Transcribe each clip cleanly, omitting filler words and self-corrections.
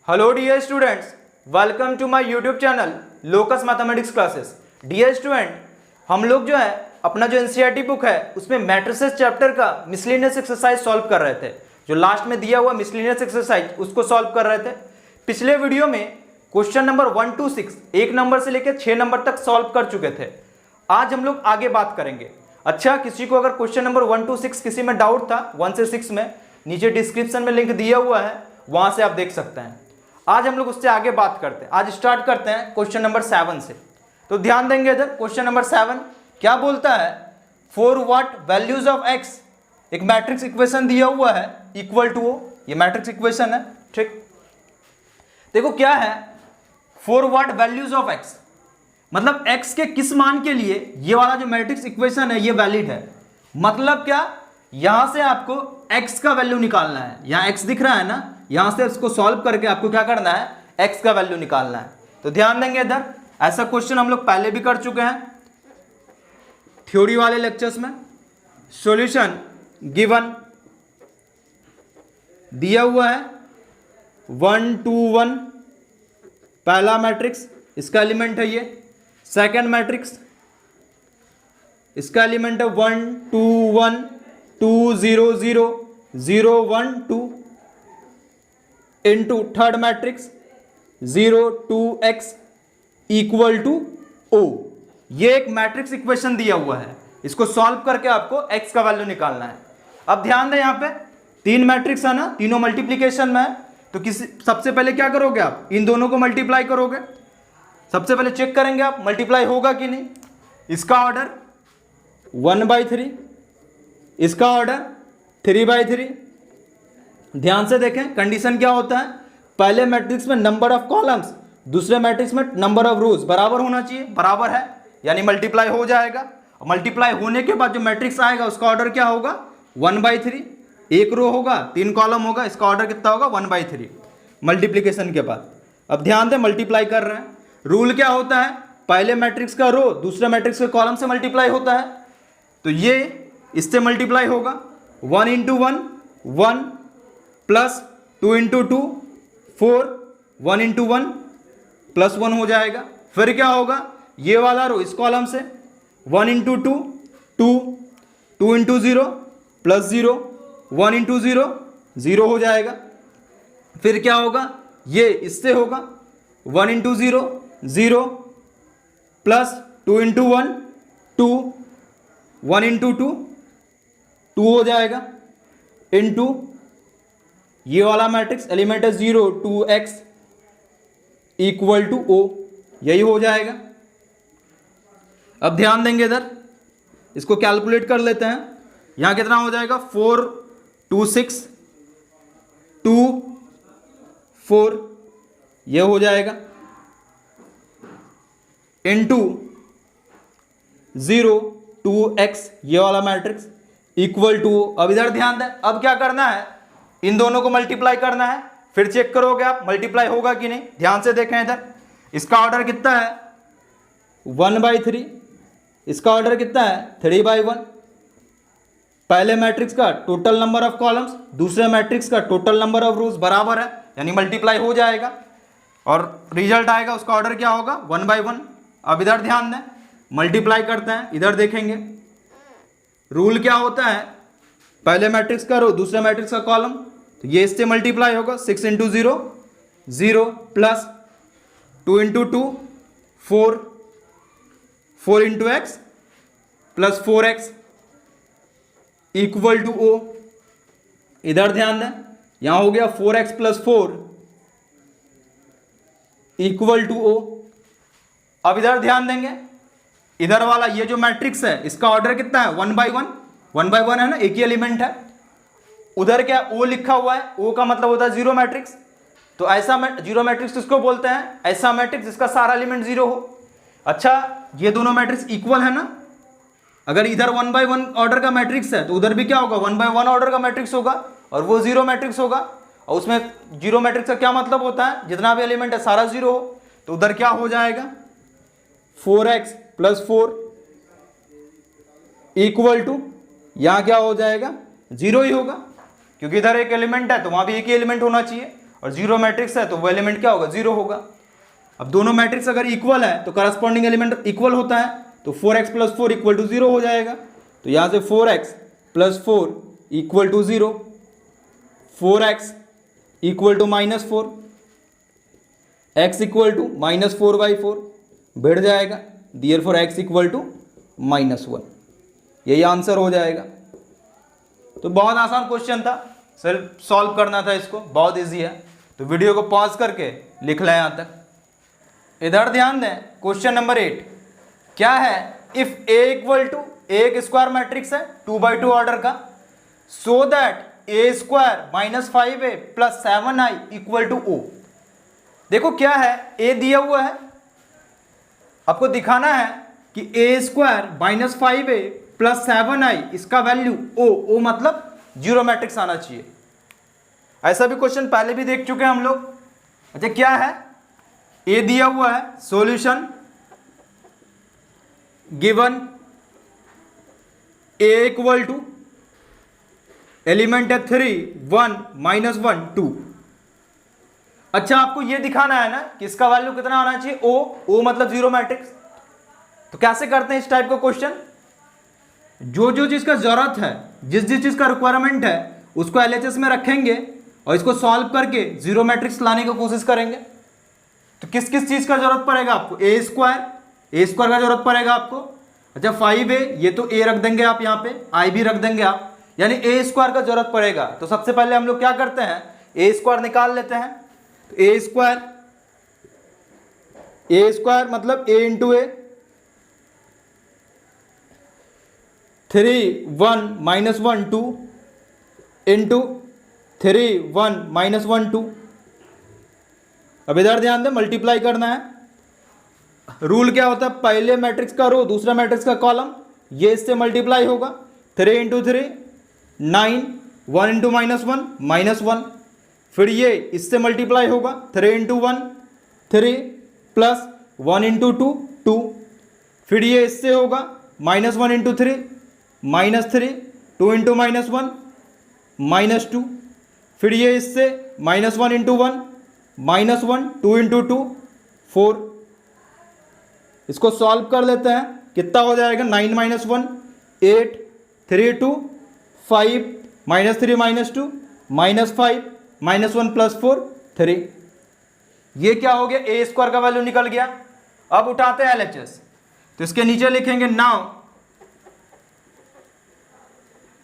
Hello dear students, welcome to my YouTube channel Locus Mathematics classes. Dear student, हम लोग जो है अपना जो एनसीईआरटी बुक है उसमें मैट्रिसेस चैप्टर का मिसलेनियस एक्सरसाइज सॉल्व कर रहे थे। जो लास्ट में दिया हुआ मिसलेनियस एक्सरसाइज उसको सॉल्व कर रहे थे। पिछले वीडियो में क्वेश्चन नंबर 1 to 6 1 नंबर से लेकर 6 नंबर तक सॉल्व कर चुके थे। आज हम लोग आगे बात करेंगे। अच्छा, किसी को अगर क्वेश्चन नंबर 1 to 6 किसी में डाउट था 1 से 6 में, नीचे डिस्क्रिप्शन में लिंक दिया हुआ है, वहां से आप देख सकते हैं। आज हम लोग उससे आगे बात करते हैं। आज स्टार्ट करते हैं क्वेश्चन नंबर 7 से। तो ध्यान देंगे इधर, क्वेश्चन नंबर 7 क्या बोलता है, for what values of x, एक मैट्रिक्स इक्वेशन दिया हुआ है इक्वल टू ओ, ये मैट्रिक्स इक्वेशन है। ठीक, देखो क्या है, for what values of x मतलब एक्स के किस मान के लिए ये वाला जो मैट्रिक्स इक्वेशन है ये वैलिड है। मतलब क्या, यहां से आपको x का वैल्यू निकालना है। यहां x दिख रहा है ना, यहां से इसको सॉल्व करके आपको क्या करना है, x का वैल्यू निकालना है। तो ध्यान देंगे इधर, ऐसा क्वेश्चन हम लोग पहले भी कर चुके हैं थ्योरी वाले लेक्चर्स में। सॉल्यूशन गिवन दिया हुआ है 1 2 1, पहला मैट्रिक्स इसका एलिमेंट है ये। सेकेंड मैट्रिक्स इसका एलिमेंट है 1 2 1 2 0 0 0 1 2 into third matrix 0 2 x equal to o। ये एक मैट्रिक्स इक्वेशन दिया हुआ है, इसको सॉल्व करके आपको x का वैल्यू निकालना है। अब ध्यान दें, यहां पे तीन मैट्रिक्स है ना, तीनों मल्टीप्लीकेशन में है। तो सबसे पहले क्या करोगे आप, इन दोनों को मल्टीप्लाई करोगे। सबसे पहले चेक करेंगे आप मल्टीप्लाई होगा कि नहीं। इसका ऑर्डर 1/3, इसका ऑर्डर 3/3। ध्यान से देखें, कंडीशन क्या होता है, पहले मैट्रिक्स में नंबर ऑफ कॉलम्स, दूसरे मैट्रिक्स में नंबर ऑफ रोज बराबर होना चाहिए। बराबर है यानी मल्टीप्लाई हो जाएगा। मल्टीप्लाई होने के बाद जो मैट्रिक्स आएगा उसका ऑर्डर क्या होगा, 1/3। एक रो होगा, 3 कॉलम होगा, इसका ऑर्डर कितना होगा, 1/3 मल्टीप्लीकेशन के बाद। अब ध्यान दें, मल्टीप्लाई कर रहे हैं। रूल क्या होता है, पहले मैट्रिक्स का रो दूसरे मैट्रिक्स के कॉलम से मल्टीप्लाई होता है। तो ये इससे मल्टीप्लाई होगा 1 × 1 1 प्लस 2 × 2 4, 1 × 1 प्लस 1 हो जाएगा। फिर क्या होगा, ये वाला रो इस कॉलम से 1 × 2 2 2 × 0 प्लस 0 1 × 0 0 हो जाएगा। फिर क्या होगा, ये इससे होगा 1 × 0 0 प्लस 2 × 1 2 1 × 2 2 हो जाएगा इंटू ये वाला मैट्रिक्स एलिमेंट है 0 2 x इक्वल टू o, यही हो जाएगा। अब ध्यान देंगे इधर, इसको कैलकुलेट कर लेते हैं। यहां कितना हो जाएगा, 4 2 6 2 4, ये हो जाएगा इंटू 0 2 x ये वाला मैट्रिक्स इक्वल टू। अब इधर ध्यान दें, अब क्या करना है, इन दोनों को मल्टीप्लाई करना है। फिर चेक करोगे आप मल्टीप्लाई होगा कि नहीं। ध्यान से देखें इधर, इसका ऑर्डर कितना है 1/3, इसका ऑर्डर कितना है 3/1। पहले मैट्रिक्स का टोटल नंबर ऑफ कॉलम्स, दूसरे मैट्रिक्स का टोटल नंबर ऑफ रोज बराबर है, यानी मल्टीप्लाई हो जाएगा और रिजल्ट आएगा, उसका ऑर्डर क्या होगा 1/1। अब इधर ध्यान दें, मल्टीप्लाई करते हैं, इधर देखेंगे रूल क्या होता है, पहले मैट्रिक्स का रो दूसरे मैट्रिक्स का कॉलम, तो ये इससे मल्टीप्लाई होगा 6 × 0 0 plus 2 × 2 4 4 × x plus 4x equal to o। इधर ध्यान दें, यहां हो गया 4x plus 4 equal to o। अब इधर ध्यान देंगे, इधर वाला ये जो मैट्रिक्स है इसका ऑर्डर कितना है 1/1 1/1 है ना, एक ही एलिमेंट है। उधर क्या ओ लिखा हुआ है, ओ का मतलब होता है जीरो मैट्रिक्स। तो ऐसा जीरो मैट्रिक्स किसको बोलते हैं, ऐसा मैट्रिक्स जिसका सारा एलिमेंट जीरो हो। अच्छा, ये दोनों मैट्रिक्स इक्वल है ना, अगर इधर 1/1 ऑर्डर का मैट्रिक्स है तो उधर भी क्या होगा 1/1 ऑर्डर का मैट्रिक्स होगा और वो जीरो मैट्रिक्स होगा। और उसमें जीरो मैट्रिक्स का क्या मतलब होता है, जितना भी एलिमेंट है सारा जीरो हो। तो उधर क्या हो जाएगा 4x प्लस 4 इक्वल टू, यहां क्या हो जाएगा जीरो ही होगा, क्योंकि इधर एक एलिमेंट है तो वहां भी एक ही एलिमेंट होना चाहिए। और जीरो मैट्रिक्स है तो वो एलिमेंट क्या होगा, जीरो होगा। अब दोनों मैट्रिक्स अगर इक्वल है तो करस्पॉन्डिंग एलिमेंट इक्वल होता है, तो 4x प्लस 4 इक्वल टू 0 हो जाएगा। तो यहाँ से 4x plus 4 equal to 0, 4x equal to -4, x equal to -4/4 बढ़ जाएगा, देयरफॉर x इक्वल टू -1। यही आंसर हो जाएगा। तो बहुत आसान क्वेश्चन था सर, सॉल्व करना था इसको, बहुत इजी है। तो वीडियो को पॉज करके लिख लें यहाँ तक। इधर ध्यान दें, क्वेश्चन नंबर 8 क्या है, इफ A इक्वल टू एक स्क्वायर मैट्रिक्स है 2x2 ऑर्डर का, so that A² -5A plus 7I equal to O। देखो क्या है, A दिया हुआ है, आपको दिखाना है कि A² -5A प्लस 7I इसका वैल्यू O मतलब जीरो मैट्रिक्स आना चाहिए। ऐसा भी क्वेश्चन पहले भी देख चुके हैं हम लोग। अच्छा क्या है, A दिया हुआ है, solution given A equal to element है 3 1 -1 2। अच्छा आपको ये दिखाना है ना कि इसका वैल्यू कितना आना चाहिए, O मतलब जीरो मैट्रिक्स। तो कैसे करते हैं इस टाइप का क्वेश्चन, जो चीज का जरूरत है, जिस चीज का रिक्वायरमेंट है उसको LHS में रखेंगे और इसको सॉल्व करके जीरो मैट्रिक्स लाने की कोशिश करेंगे। तो किस किस चीज का जरूरत पड़ेगा आपको, A² का जरूरत पड़ेगा आपको। अच्छा 5A, ये तो A रख देंगे आप, यहाँ पे I भी रख देंगे आप, यानी A² का जरूरत पड़ेगा। तो सबसे पहले हम लोग क्या करते हैं, A² निकाल लेते हैं। तो A² मतलब A इंटू A, 3 1 -1 2 इंटू 3 1 -1 2। अब इधर ध्यान दें, मल्टीप्लाई करना है। रूल क्या होता है, पहले मैट्रिक्स का रो दूसरा मैट्रिक्स का कॉलम, ये इससे मल्टीप्लाई होगा। 3 इंटू 3 9, 1 इंटू -1 -1, फिर ये इससे मल्टीप्लाई होगा। 3 इंटू 1 3 प्लस 1 इंटू 2 2, फिर ये इससे होगा -1 इंटू 3 -3, 2 इंटू -1 -2, फिर ये इससे -1 इंटू 1 -1, 2 इंटू 2 4। इसको सॉल्व कर लेते हैं, कितना हो जाएगा, 9 -1 8, 3 2 5 -3 -2 -5 -1 प्लस 4 3। ये क्या हो गया, A² का वैल्यू निकल गया। अब उठाते हैं LHS, तो इसके नीचे लिखेंगे now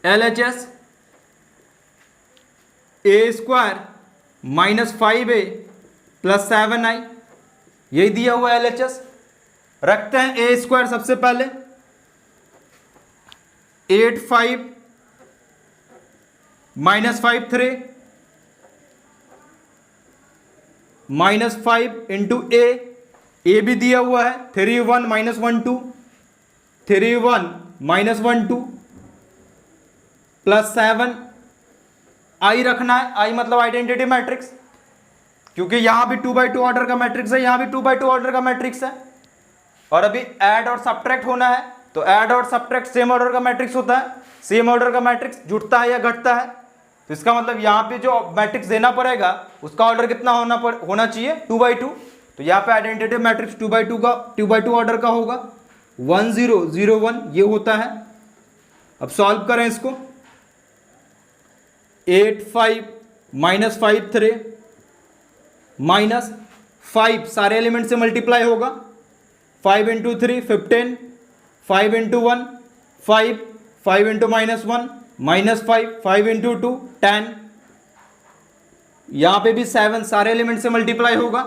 LHS A² -5A plus 7I, यही दिया हुआ LHS। रखते हैं A² सबसे पहले 8 5 -5 3 -5 इंटू A भी दिया हुआ है 3 1 -1 2, 3 1 -1 2 प्लस 7 I रखना है, I मतलब आइडेंटिटी मैट्रिक्स, क्योंकि यहां भी 2x2 ऑर्डर का मैट्रिक्स है, यहां भी 2x2 ऑर्डर का मैट्रिक्स है। और अभी ऐड और सब्ट्रैक्ट होना है, तो ऐड और सब्ट्रैक्ट सेम ऑर्डर का मैट्रिक्स होता है। सेम ऑर्डर का मैट्रिक्स जुड़ता है या घटता है, तो इसका मतलब यहाँ पे जो मैट्रिक्स देना पड़ेगा उसका ऑर्डर कितना होना चाहिए, 2x2। तो यहाँ पे आइडेंटिटी मैट्रिक्स 2x2 ऑर्डर का होगा, 1 0 0 1 ये होता है। अब सॉल्व करें इसको, 8 5 -5 3 -5 सारे एलिमेंट से मल्टीप्लाई होगा, 5 इंटू 3 15, 5 इंटू 1 5, 5 इंटू -1 -5, 5 इंटू 2 10। यहाँ पे भी 7 सारे एलिमेंट से मल्टीप्लाई होगा,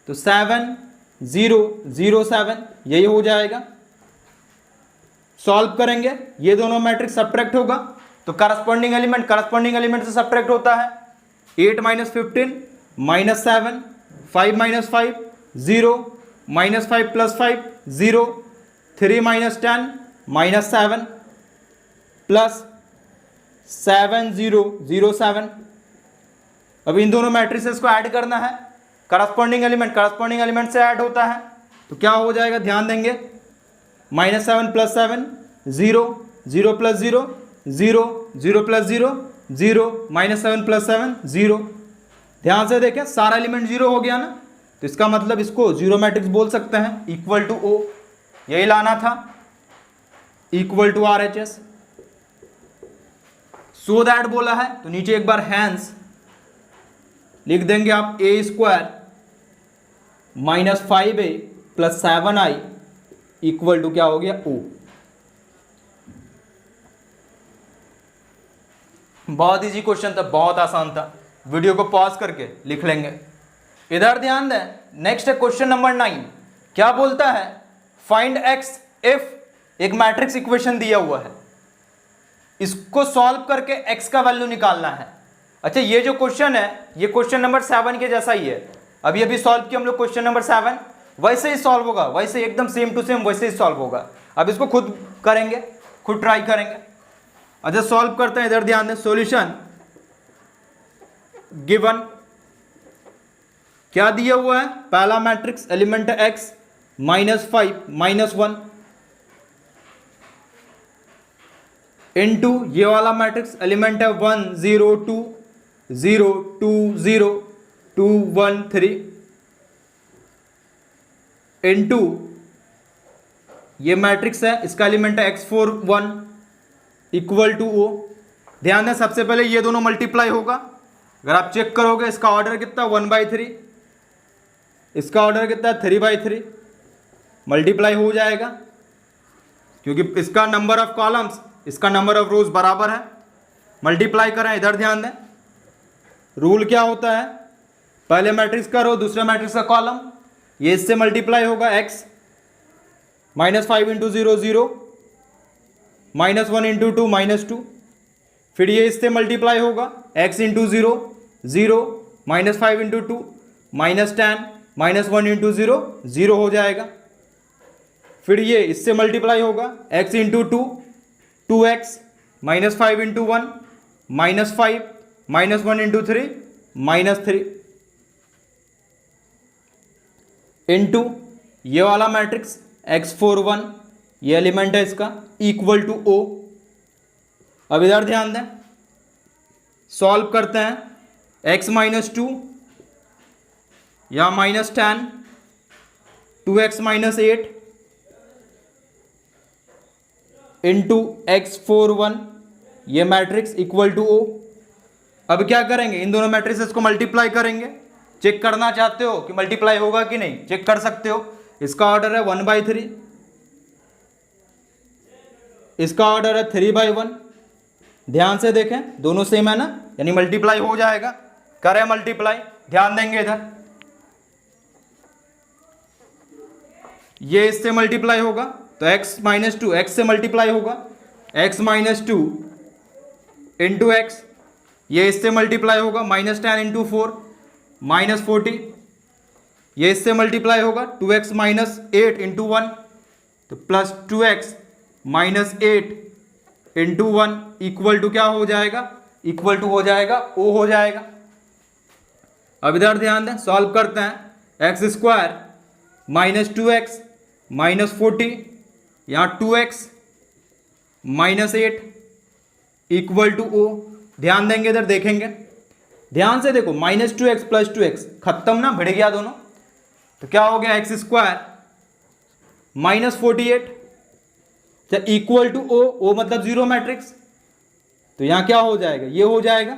तो 7 0 0 7 यही हो जाएगा। सॉल्व करेंगे, ये दोनों मैट्रिक्स सब्ट्रैक्ट होगा, तो करस्पॉन्डिंग एलिमेंट से सब्ट्रैक्ट होता है। 8 - 15 -7, 5 - 5 0, -5 + 5 0, 3 - 10 -7 प्लस 7 0 0 7। अब इन दोनों मैट्रिसेस को ऐड करना है, करस्पॉन्डिंग एलिमेंट से ऐड होता है, तो क्या हो जाएगा, ध्यान देंगे, -7 + 7 0, 0 + 0 0, 0 + 0 0, -7 + 7 0, ध्यान से देखें, सारा एलिमेंट जीरो हो गया ना, तो इसका मतलब इसको जीरो मैट्रिक्स बोल सकते हैं, इक्वल टू ओ, यही लाना था, equal to R H S. So that बोला है तो नीचे एक बार हैंस लिख देंगे आप, a square minus 5a plus 7i equal to क्या हो गया, ओ। बहुत इजी क्वेश्चन था, बहुत आसान था, वीडियो को पॉज करके लिख लेंगे। इधर ध्यान दें, नेक्स्ट है क्वेश्चन नंबर 9। क्या बोलता है, फाइंड एक्स इफ एक मैट्रिक्स इक्वेशन दिया हुआ है, इसको सॉल्व करके एक्स का वैल्यू निकालना है। अच्छा, ये जो क्वेश्चन है ये क्वेश्चन नंबर 7 के जैसा ही है, अभी सॉल्व किया हम लोग क्वेश्चन नंबर 7, वैसे ही सॉल्व होगा, वैसे एकदम सेम टू सेम वैसे ही सॉल्व होगा। अब इसको खुद करेंगे, खुद ट्राई करेंगे। अच्छा, सॉल्व करते हैं, इधर ध्यान दें, सॉल्यूशन गिवन क्या दिया हुआ है, पहला मैट्रिक्स एलिमेंट है एक्स -5 -1 इनटू ये वाला मैट्रिक्स एलिमेंट है 1 0 2 0 2 0 2 1 3 इनटू ये मैट्रिक्स है, इसका एलिमेंट है x4 1 इक्वल टू ओ। ध्यान दें, सबसे पहले ये दोनों मल्टीप्लाई होगा, अगर आप चेक करोगे इसका ऑर्डर कितना 1/3, इसका ऑर्डर कितना 3/3, मल्टीप्लाई हो जाएगा क्योंकि इसका नंबर ऑफ कॉलम्स इसका नंबर ऑफ रोज बराबर है, मल्टीप्लाई करें। इधर ध्यान दें, रूल क्या होता है, पहले मैट्रिक्स का रो दूसरे मैट्रिक्स का कॉलम, ये इससे मल्टीप्लाई होगा x -5 इंटू 0 0 -1 इंटू 2 -2, फिर ये इससे मल्टीप्लाई होगा x इंटू 0 0 -5 इंटू 2 -10 -1 इंटू 0 0 हो जाएगा, फिर ये इससे मल्टीप्लाई होगा x into 2 2x -5 into 1 -5 -1 into 3 -3 into ये वाला मैट्रिक्स x4 1, ये एलिमेंट है इसका, इक्वल टू ओ। अब इधर ध्यान दें, सॉल्व करते हैं, x -2 या -10 2x -8 इंटू x4 1, ये मैट्रिक्स इक्वल टू ओ। अब क्या करेंगे, इन दोनों मैट्रिक्स को मल्टीप्लाई करेंगे, चेक करना चाहते हो कि मल्टीप्लाई होगा कि नहीं, चेक कर सकते हो। इसका ऑर्डर है 1/3, इसका ऑर्डर है 3/1। ध्यान से देखें, दोनों सेम है ना, यानी मल्टीप्लाई हो जाएगा, करें मल्टीप्लाई, ध्यान देंगे इधर, ये इससे मल्टीप्लाई होगा तो x -2 x से मल्टीप्लाई होगा, x -2 इंटू एक्स, ये इससे मल्टीप्लाई होगा -10 इंटू 4 -40, ये इससे मल्टीप्लाई होगा 2x -8 इंटू 1 तो plus 2x -8 into 1 equal to क्या हो जाएगा, इक्वल टू हो जाएगा ओ हो जाएगा। अब इधर ध्यान दें, सॉल्व करते हैं, x² -2x -40, यहाँ 2x -8 इक्वल टू ओ। ध्यान देंगे, इधर देखेंगे, ध्यान से देखो, -2x प्लस 2x खत्म ना, भिड़ गया दोनों, तो क्या हो गया, x² -48 इक्वल टू ओ, ओ मतलब जीरो मैट्रिक्स, तो यहाँ क्या हो जाएगा, ये हो जाएगा,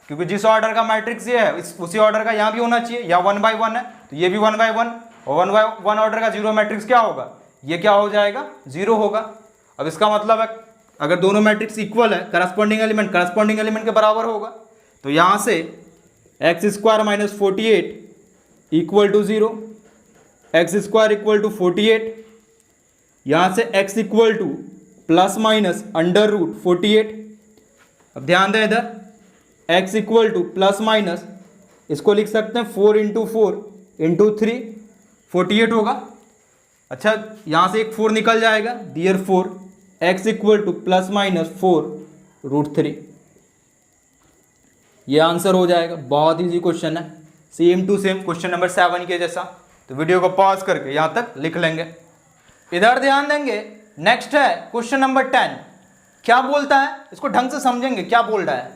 क्योंकि जिस ऑर्डर का मैट्रिक्स ये है उसी ऑर्डर का यहाँ भी होना चाहिए, या 1/1 है तो ये भी 1/1, और 1/1 ऑर्डर का जीरो मैट्रिक्स क्या होगा, ये क्या हो जाएगा, जीरो होगा। अब इसका मतलब है अगर दोनों मैट्रिक्स इक्वल है, करस्पॉन्डिंग एलिमेंट के बराबर होगा, तो यहाँ से x² -48 equal to 0, x² equal to 48, यहाँ से x equal to plus minus √48। अब ध्यान दें इधर, x equal to plus minus, इसको लिख सकते हैं 4 इंटू 4 इंटू 3 48 होगा। अच्छा, यहाँ से एक 4 निकल जाएगा, dear 4 x equal to plus minus 4√3, ये आंसर हो जाएगा। बहुत इजी क्वेश्चन है, same to same question number 7 के जैसा। तो वीडियो को पॉज करके यहाँ तक लिख लेंगे। इधर ध्यान देंगे, नेक्स्ट है क्वेश्चन नंबर 10। क्या बोलता है, इसको ढंग से समझेंगे क्या बोल रहा है।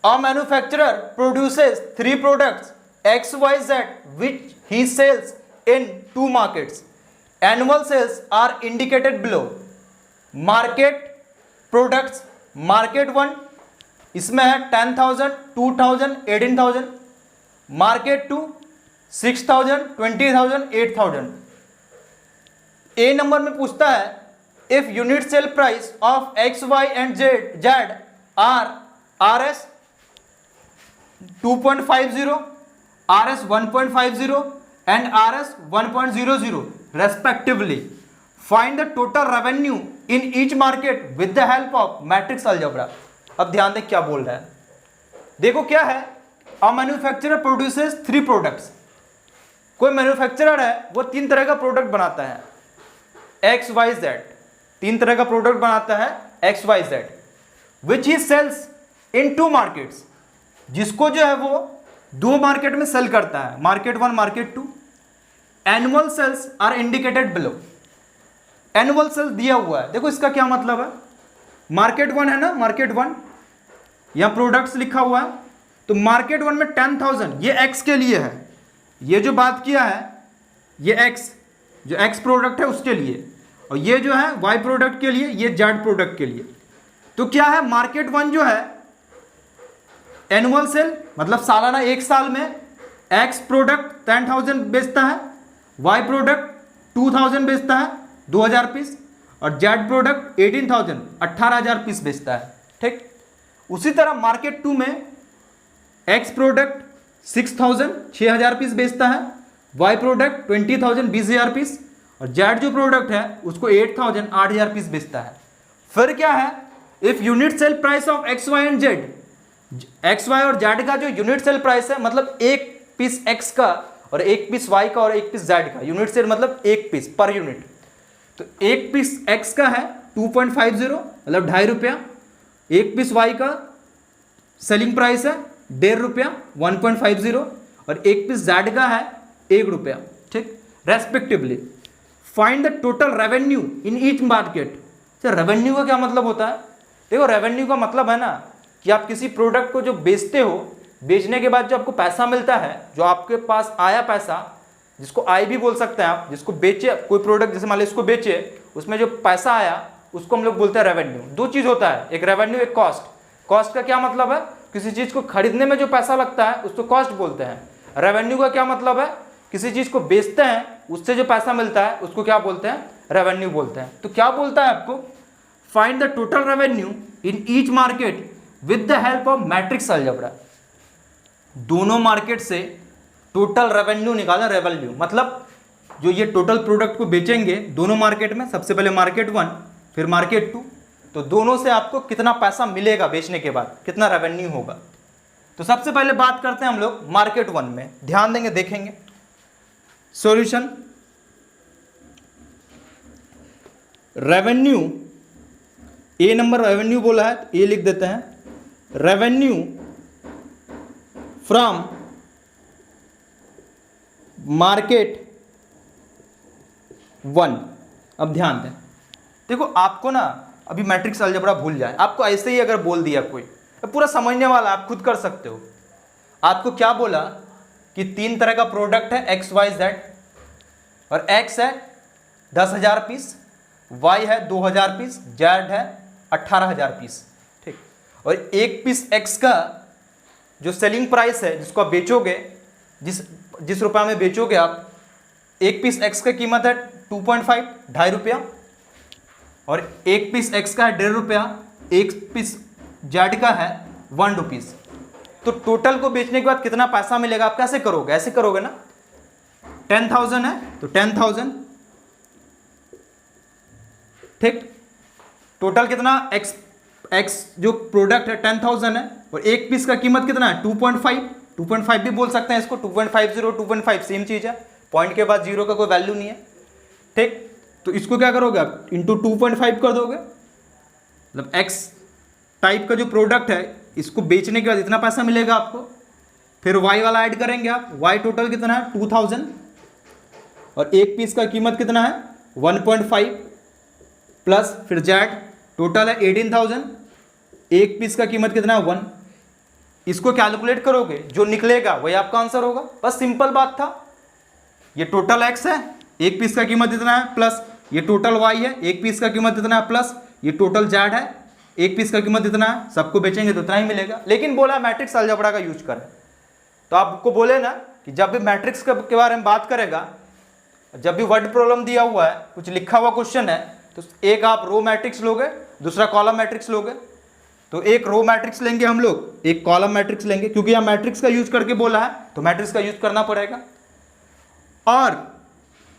A manufacturer produces 3 products X, Y, Z which he sells in 2 markets. Annual sales are indicated below. Market products, market 1 इसमें है 10,000, 2,000, 18,000. मार्केट 2 6,000, 20,000, 8,000. ए नंबर में पूछता है if unit sale price of X, Y and Z R S 2.50, RS 1.50 and RS 1.00 respectively. Find the total revenue in each market with the help of matrix algebra. अब ध्यान दें क्या बोल रहा है. देखो क्या है, a manufacturer produces 3 products. कोई मैन्युफैक्चरर है वो 3 तरह का प्रोडक्ट बनाता है, एक्स वाई जेड, 3 तरह का प्रोडक्ट बनाता है एक्स वाई जेड, विच ही सेल्स इन 2 मार्केट्स, जिसको जो है वो 2 मार्केट में सेल करता है, market 1, market 2. Annual sales are indicated below. Annual sales दिया हुआ है. देखो इसका क्या मतलब है, मार्केट 1 है ना, मार्केट 1 यहां प्रोडक्ट्स लिखा हुआ है, तो मार्केट 1 में 10,000 ये एक्स के लिए है, ये जो बात किया है ये एक्स, जो एक्स प्रोडक्ट है उसके लिए, और ये जो है वाई प्रोडक्ट के लिए, ये जेड प्रोडक्ट के लिए. तो क्या है, मार्केट 1 जो है एनुअल सेल मतलब सालाना, एक साल में एक्स प्रोडक्ट 10,000 बेचता है, वाई प्रोडक्ट 2,000 बेचता है 2,000 पीस, और जेड प्रोडक्ट 18,000 18,000 पीस बेचता है. ठीक. उसी तरह मार्केट 2 में एक्स प्रोडक्ट 6,000 6,000 पीस बेचता है, वाई प्रोडक्ट 20,000 20,000 पीस, और जेड जो प्रोडक्ट है उसको 8,000 8,000 पीस बेचता है. फिर क्या है, if unit sale price of X Y and Z, X Y और जेड का जो यूनिट सेल प्राइस है, मतलब एक पीस एक्स का और एक पीस वाई का और एक पीस जेड का, यूनिट सेल मतलब एक पीस पर यूनिट, तो एक पीस एक्स का है 2.50 मतलब 2.5 रुपया, एक पीस वाई का सेलिंग प्राइस है 1.5 रुपया 1.50, और एक पीस जेड का है 1 रुपया. ठीक. Respectively. Find the total revenue in each market. Revenue का क्या मतलब होता है, देखो रेवेन्यू का मतलब है ना कि आप किसी प्रोडक्ट को जो बेचते हो, बेचने के बाद जो आपको पैसा मिलता है, जो आपके पास आया पैसा, जिसको आय भी बोल सकते हैं आप, जिसको बेचे कोई प्रोडक्ट, जैसे मान लो इसको बेचे, उसमें जो पैसा आया उसको हम लोग बोलते हैं रेवेन्यू. 2 चीज़ होता है, एक रेवेन्यू एक कॉस्ट. कॉस्ट का क्या मतलब है, किसी चीज़ को खरीदने में जो पैसा लगता है उसको कॉस्ट बोलते हैं. रेवेन्यू का क्या मतलब है, किसी चीज़ को बेचते हैं उससे जो पैसा मिलता है उसको क्या बोलते हैं, रेवेन्यू बोलते हैं. तो क्या बोलता है आपको, find the total revenue in each market with the help of matrix algebra. दोनों मार्केट से टोटल रेवेन्यू निकालना. रेवेन्यू मतलब जो ये टोटल प्रोडक्ट को बेचेंगे दोनों मार्केट में, सबसे पहले मार्केट 1 फिर मार्केट 2, तो दोनों से आपको कितना पैसा मिलेगा बेचने के बाद, कितना रेवेन्यू होगा. तो सबसे पहले बात करते हैं हम लोग मार्केट 1 में, ध्यान देंगे, देखेंगे सॉल्यूशन. रेवेन्यू, ए नंबर रेवेन्यू बोला है तो ए लिख देते हैं, रेवेन्यू फ्रॉम मार्केट 1. अब ध्यान दें, देखो आपको ना अभी मैट्रिक्स अलजेब्रा भूल जाए, आपको ऐसे ही अगर बोल दिया कोई, पूरा समझने वाला आप खुद कर सकते हो. आपको क्या बोला कि 3 तरह का प्रोडक्ट है एक्स वाई जेड, और एक्स है 10,000 पीस, वाई है 2,000 पीस, जेड है 18,000 पीस. ठीक. और एक पीस एक्स का जो सेलिंग प्राइस है, जिसको आप बेचोगे, जिस रुपये में बेचोगे आप, एक पीस एक्स का कीमत है 2.5 2.5 रुपया, और एक पीस एक्स का है 1.5 रुपया, एक पीस जेड का है 1 रुपीस. तो टोटल को बेचने के बाद कितना पैसा मिलेगा, आप कैसे करोगे, ऐसे करोगे ना, 10,000 है तो 10,000. ठीक. टोटल कितना, एक्स जो प्रोडक्ट है 10,000 है, और एक पीस का कीमत कितना है 2.5 भी बोल सकते हैं इसको, 2.50 2.5 सेम चीज़ है, पॉइंट के बाद 0 का कोई वैल्यू नहीं है. ठीक. तो इसको क्या करोगे आप, इंटू 2.5 कर दोगे, मतलब एक्स टाइप का जो प्रोडक्ट है इसको बेचने के बाद इतना पैसा मिलेगा आपको. फिर वाई वाला ऐड करेंगे आप, वाई टोटल कितना है 2,000, और एक पीस का कीमत कितना है 1.5, प्लस फिर जेड टोटल है 18,000, एक पीस का कीमत कितना है 1. इसको कैलकुलेट करोगे, जो निकलेगा वही आपका आंसर होगा। बस सिंपल बात था। ये टोटल एक्स है, एक पीस का कीमत इतना है, प्लस ये टोटल वाई है, एक पीस का कीमत इतना है, प्लस ये टोटल जेड है, एक पीस का कीमत इतना है। सबको बेचेंगे तो इतना ही मिलेगा। लेकिन बोला मैट्रिक्स अलजेब्रा का यूज करें, तो आपको बोले ना कि जब भी मैट्रिक्स के बारे में बात करेगा, जब भी वर्ड प्रॉब्लम दिया हुआ है, कुछ लिखा हुआ क्वेश्चन है, तो एक आप रो मैट्रिक्स लोगे, दूसरा कॉलम मैट्रिक्स लोगे। तो एक रो मैट्रिक्स लेंगे हम लोग, एक कॉलम मैट्रिक्स लेंगे, क्योंकि यहाँ मैट्रिक्स का यूज करके बोला है तो मैट्रिक्स का यूज करना पड़ेगा। और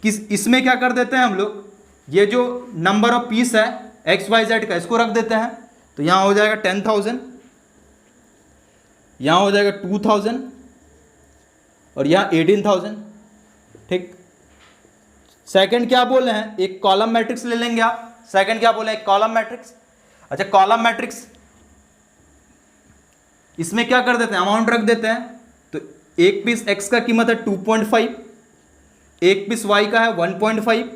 इसमें क्या कर देते हैं हम लोग, ये जो नंबर ऑफ पीस है एक्स वाई जेड का, इसको रख देते हैं। तो यहाँ हो जाएगा 10,000, यहाँ हो जाएगा 2,000 और यहाँ 18,000। ठीक। सेकंड क्या बोले हैं, एक कॉलम मैट्रिक्स ले लेंगे आप। सेकंड क्या बोले, एक कॉलम मैट्रिक्स। अच्छा, कॉलम मैट्रिक्स इसमें क्या कर देते हैं, अमाउंट रख देते हैं। तो एक पीस एक्स का कीमत है 2.5, एक पीस वाई का है 1.5,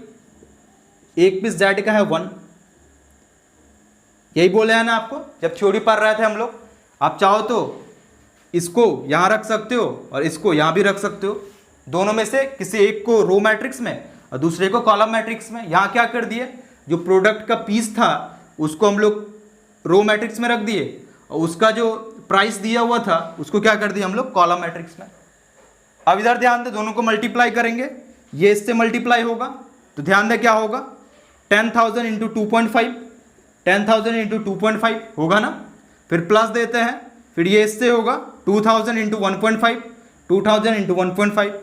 एक पीस जेड का है 1। यही बोले हैं ना आपको जब थ्योरी पढ़ रहे थे हम लोग। आप चाहो तो इसको यहां रख सकते हो और इसको यहां भी रख सकते हो, दोनों में से किसी एक को रो मैट्रिक्स में और दूसरे को कॉलम मैट्रिक्स में। यहां क्या कर दिए, जो प्रोडक्ट का पीस था उसको हम लोग रो मैट्रिक्स में रख दिए, और उसका जो प्राइस दिया हुआ था उसको क्या कर दिया हम लोग, कॉलम मैट्रिक्स में। अब इधर ध्यान दे, दोनों को मल्टीप्लाई करेंगे, ये इससे मल्टीप्लाई होगा। तो ध्यान दे क्या होगा, 10,000 इंटू 2.5, 10,000 इंटू 2.5 होगा ना। फिर प्लस देते हैं, फिर ये इससे होगा 2,000 इंटू 1.5, 2,000 इंटू 1.5,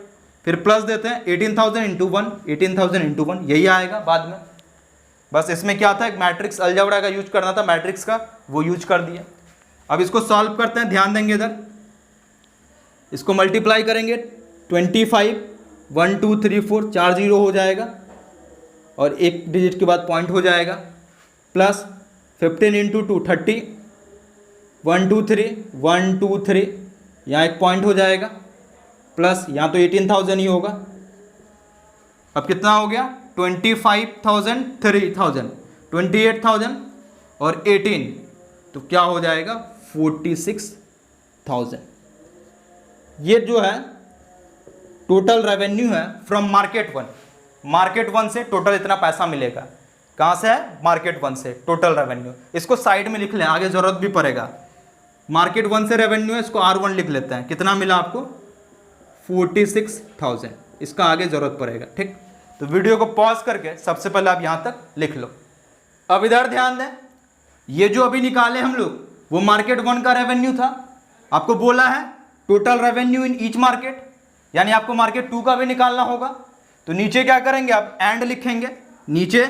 फिर प्लस देते हैं 18,000 इंटू 1, 18,000 इंटू 1, यही आएगा बाद में। बस इसमें क्या था, एक मैट्रिक्स अलजेब्रा का यूज करना था, मैट्रिक्स का, वो यूज कर दिया। अब इसको सॉल्व करते हैं, ध्यान देंगे इधर। इसको मल्टीप्लाई करेंगे, 25, 1 2 3 4, 4 जीरो हो जाएगा और एक डिजिट के बाद पॉइंट हो जाएगा, प्लस 15 इंटू 2 30, 1 2 3, 1 2 3, यहाँ एक पॉइंट हो जाएगा, प्लस यहाँ तो 18,000 ही होगा। अब कितना हो गया, 25,000, 3,000, 28,000 और 18, तो क्या हो जाएगा 46,000। ये जो है टोटल रेवेन्यू है from market one. Market one से टोटल इतना पैसा मिलेगा। कहाँ से है, मार्केट वन से टोटल रेवेन्यू। इसको साइड में लिख लें, आगे जरूरत भी पड़ेगा। मार्केट वन से रेवेन्यू है, इसको R1 लिख लेते हैं। कितना मिला आपको, 46,000। इसका आगे जरूरत पड़ेगा। ठीक, तो वीडियो को पॉज करके सबसे पहले आप यहाँ तक लिख लो। अब इधर ध्यान दें, ये जो अभी निकाले हम लोग वो मार्केट वन का रेवेन्यू था। आपको बोला है total revenue in each market, यानी आपको मार्केट टू का भी निकालना होगा। तो नीचे क्या करेंगे आप, एंड लिखेंगे। नीचे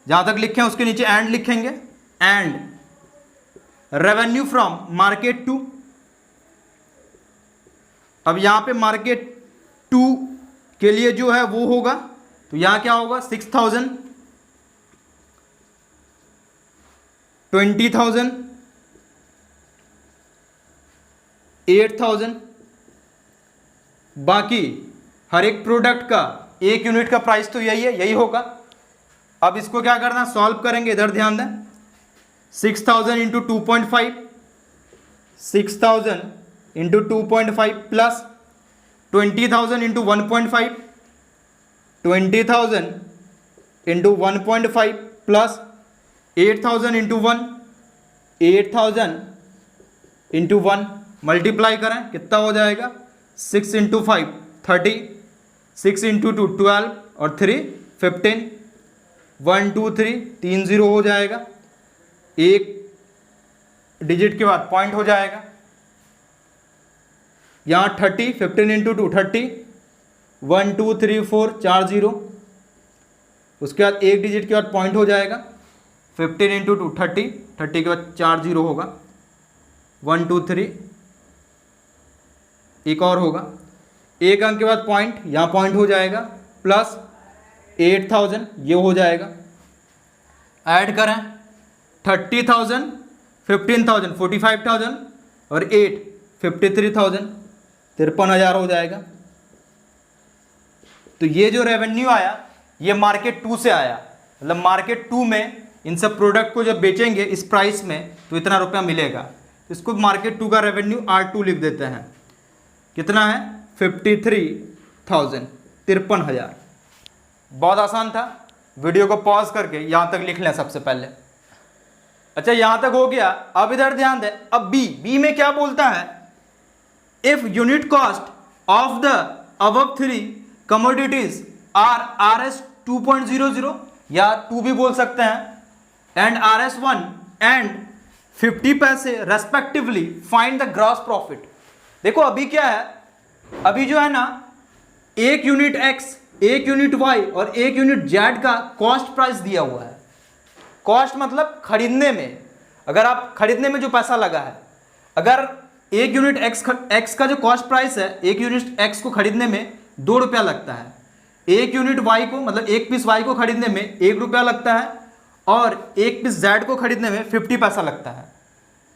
जहां तक लिखे हैं उसके नीचे एंड लिखेंगे, and revenue from market two. अब यहां पे मार्केट टू के लिए जो है वो होगा, तो यहां क्या होगा, 6,000, 20,000, 8,000। बाकी हर एक प्रोडक्ट का एक यूनिट का प्राइस तो यही है, यही होगा। अब इसको क्या करना, सॉल्व करेंगे। इधर ध्यान दें, 6,000 into 2.5, 6,000 into 2.5 plus 20,000 into 1.5, 20,000 into 1.5 plus 8,000 into 1, 8,000 into 1। Multiply करें, कितना हो जाएगा, 6 इंटू 5 30, 6 इंटू 2 12 और 3 15, 1 2 3, 3 जीरो हो जाएगा। एक डिजिट के बाद पॉइंट हो जाएगा। यहाँ 30, 15 इंटू 2 30, 1 2 3 4, 4 जीरो। उसके बाद एक डिजिट के बाद पॉइंट हो जाएगा। 15 इंटू 2 30, 30 के बाद 4 जीरो होगा। 1 2 3, एक और होगा। एक अंक के बाद पॉइंट, यहाँ पॉइंट हो जाएगा, प्लस 8,000 ये हो जाएगा। ऐड करें, 30,000, 15,000, 45,000 और 8 53,000, 53,000 हो जाएगा। तो ये जो रेवेन्यू आया ये मार्केट टू से आया। मतलब मार्केट टू में इन सब प्रोडक्ट को जब बेचेंगे इस प्राइस में तो इतना रुपया मिलेगा। इसको मार्केट 2 का रेवेन्यू R2 लिख देते हैं। कितना है? 53,000, 53,000। बहुत आसान था। वीडियो को पॉज करके यहां तक लिख लें सबसे पहले। अच्छा, यहां तक हो गया। अब इधर ध्यान दें। अब बी में क्या बोलता है? If unit cost of the above 3 commodities are RS 2.00 या 2 भी बोल सकते हैं, एंड RS 1 एंड 50 पैसे respectively, find the gross profit. देखो अभी क्या है, अभी जो है ना, एक यूनिट X, एक यूनिट Y और एक यूनिट Z का कॉस्ट प्राइस दिया हुआ है। कॉस्ट मतलब खरीदने में, अगर आप खरीदने में जो पैसा लगा है, अगर एक यूनिट X का जो कॉस्ट प्राइस है, एक यूनिट X को खरीदने में 2 रुपया लगता है, एक यूनिट Y को, मतलब एक पीस Y को खरीदने में 1 रुपया लगता है, और एक पीस Z को खरीदने में 50 पैसा लगता है।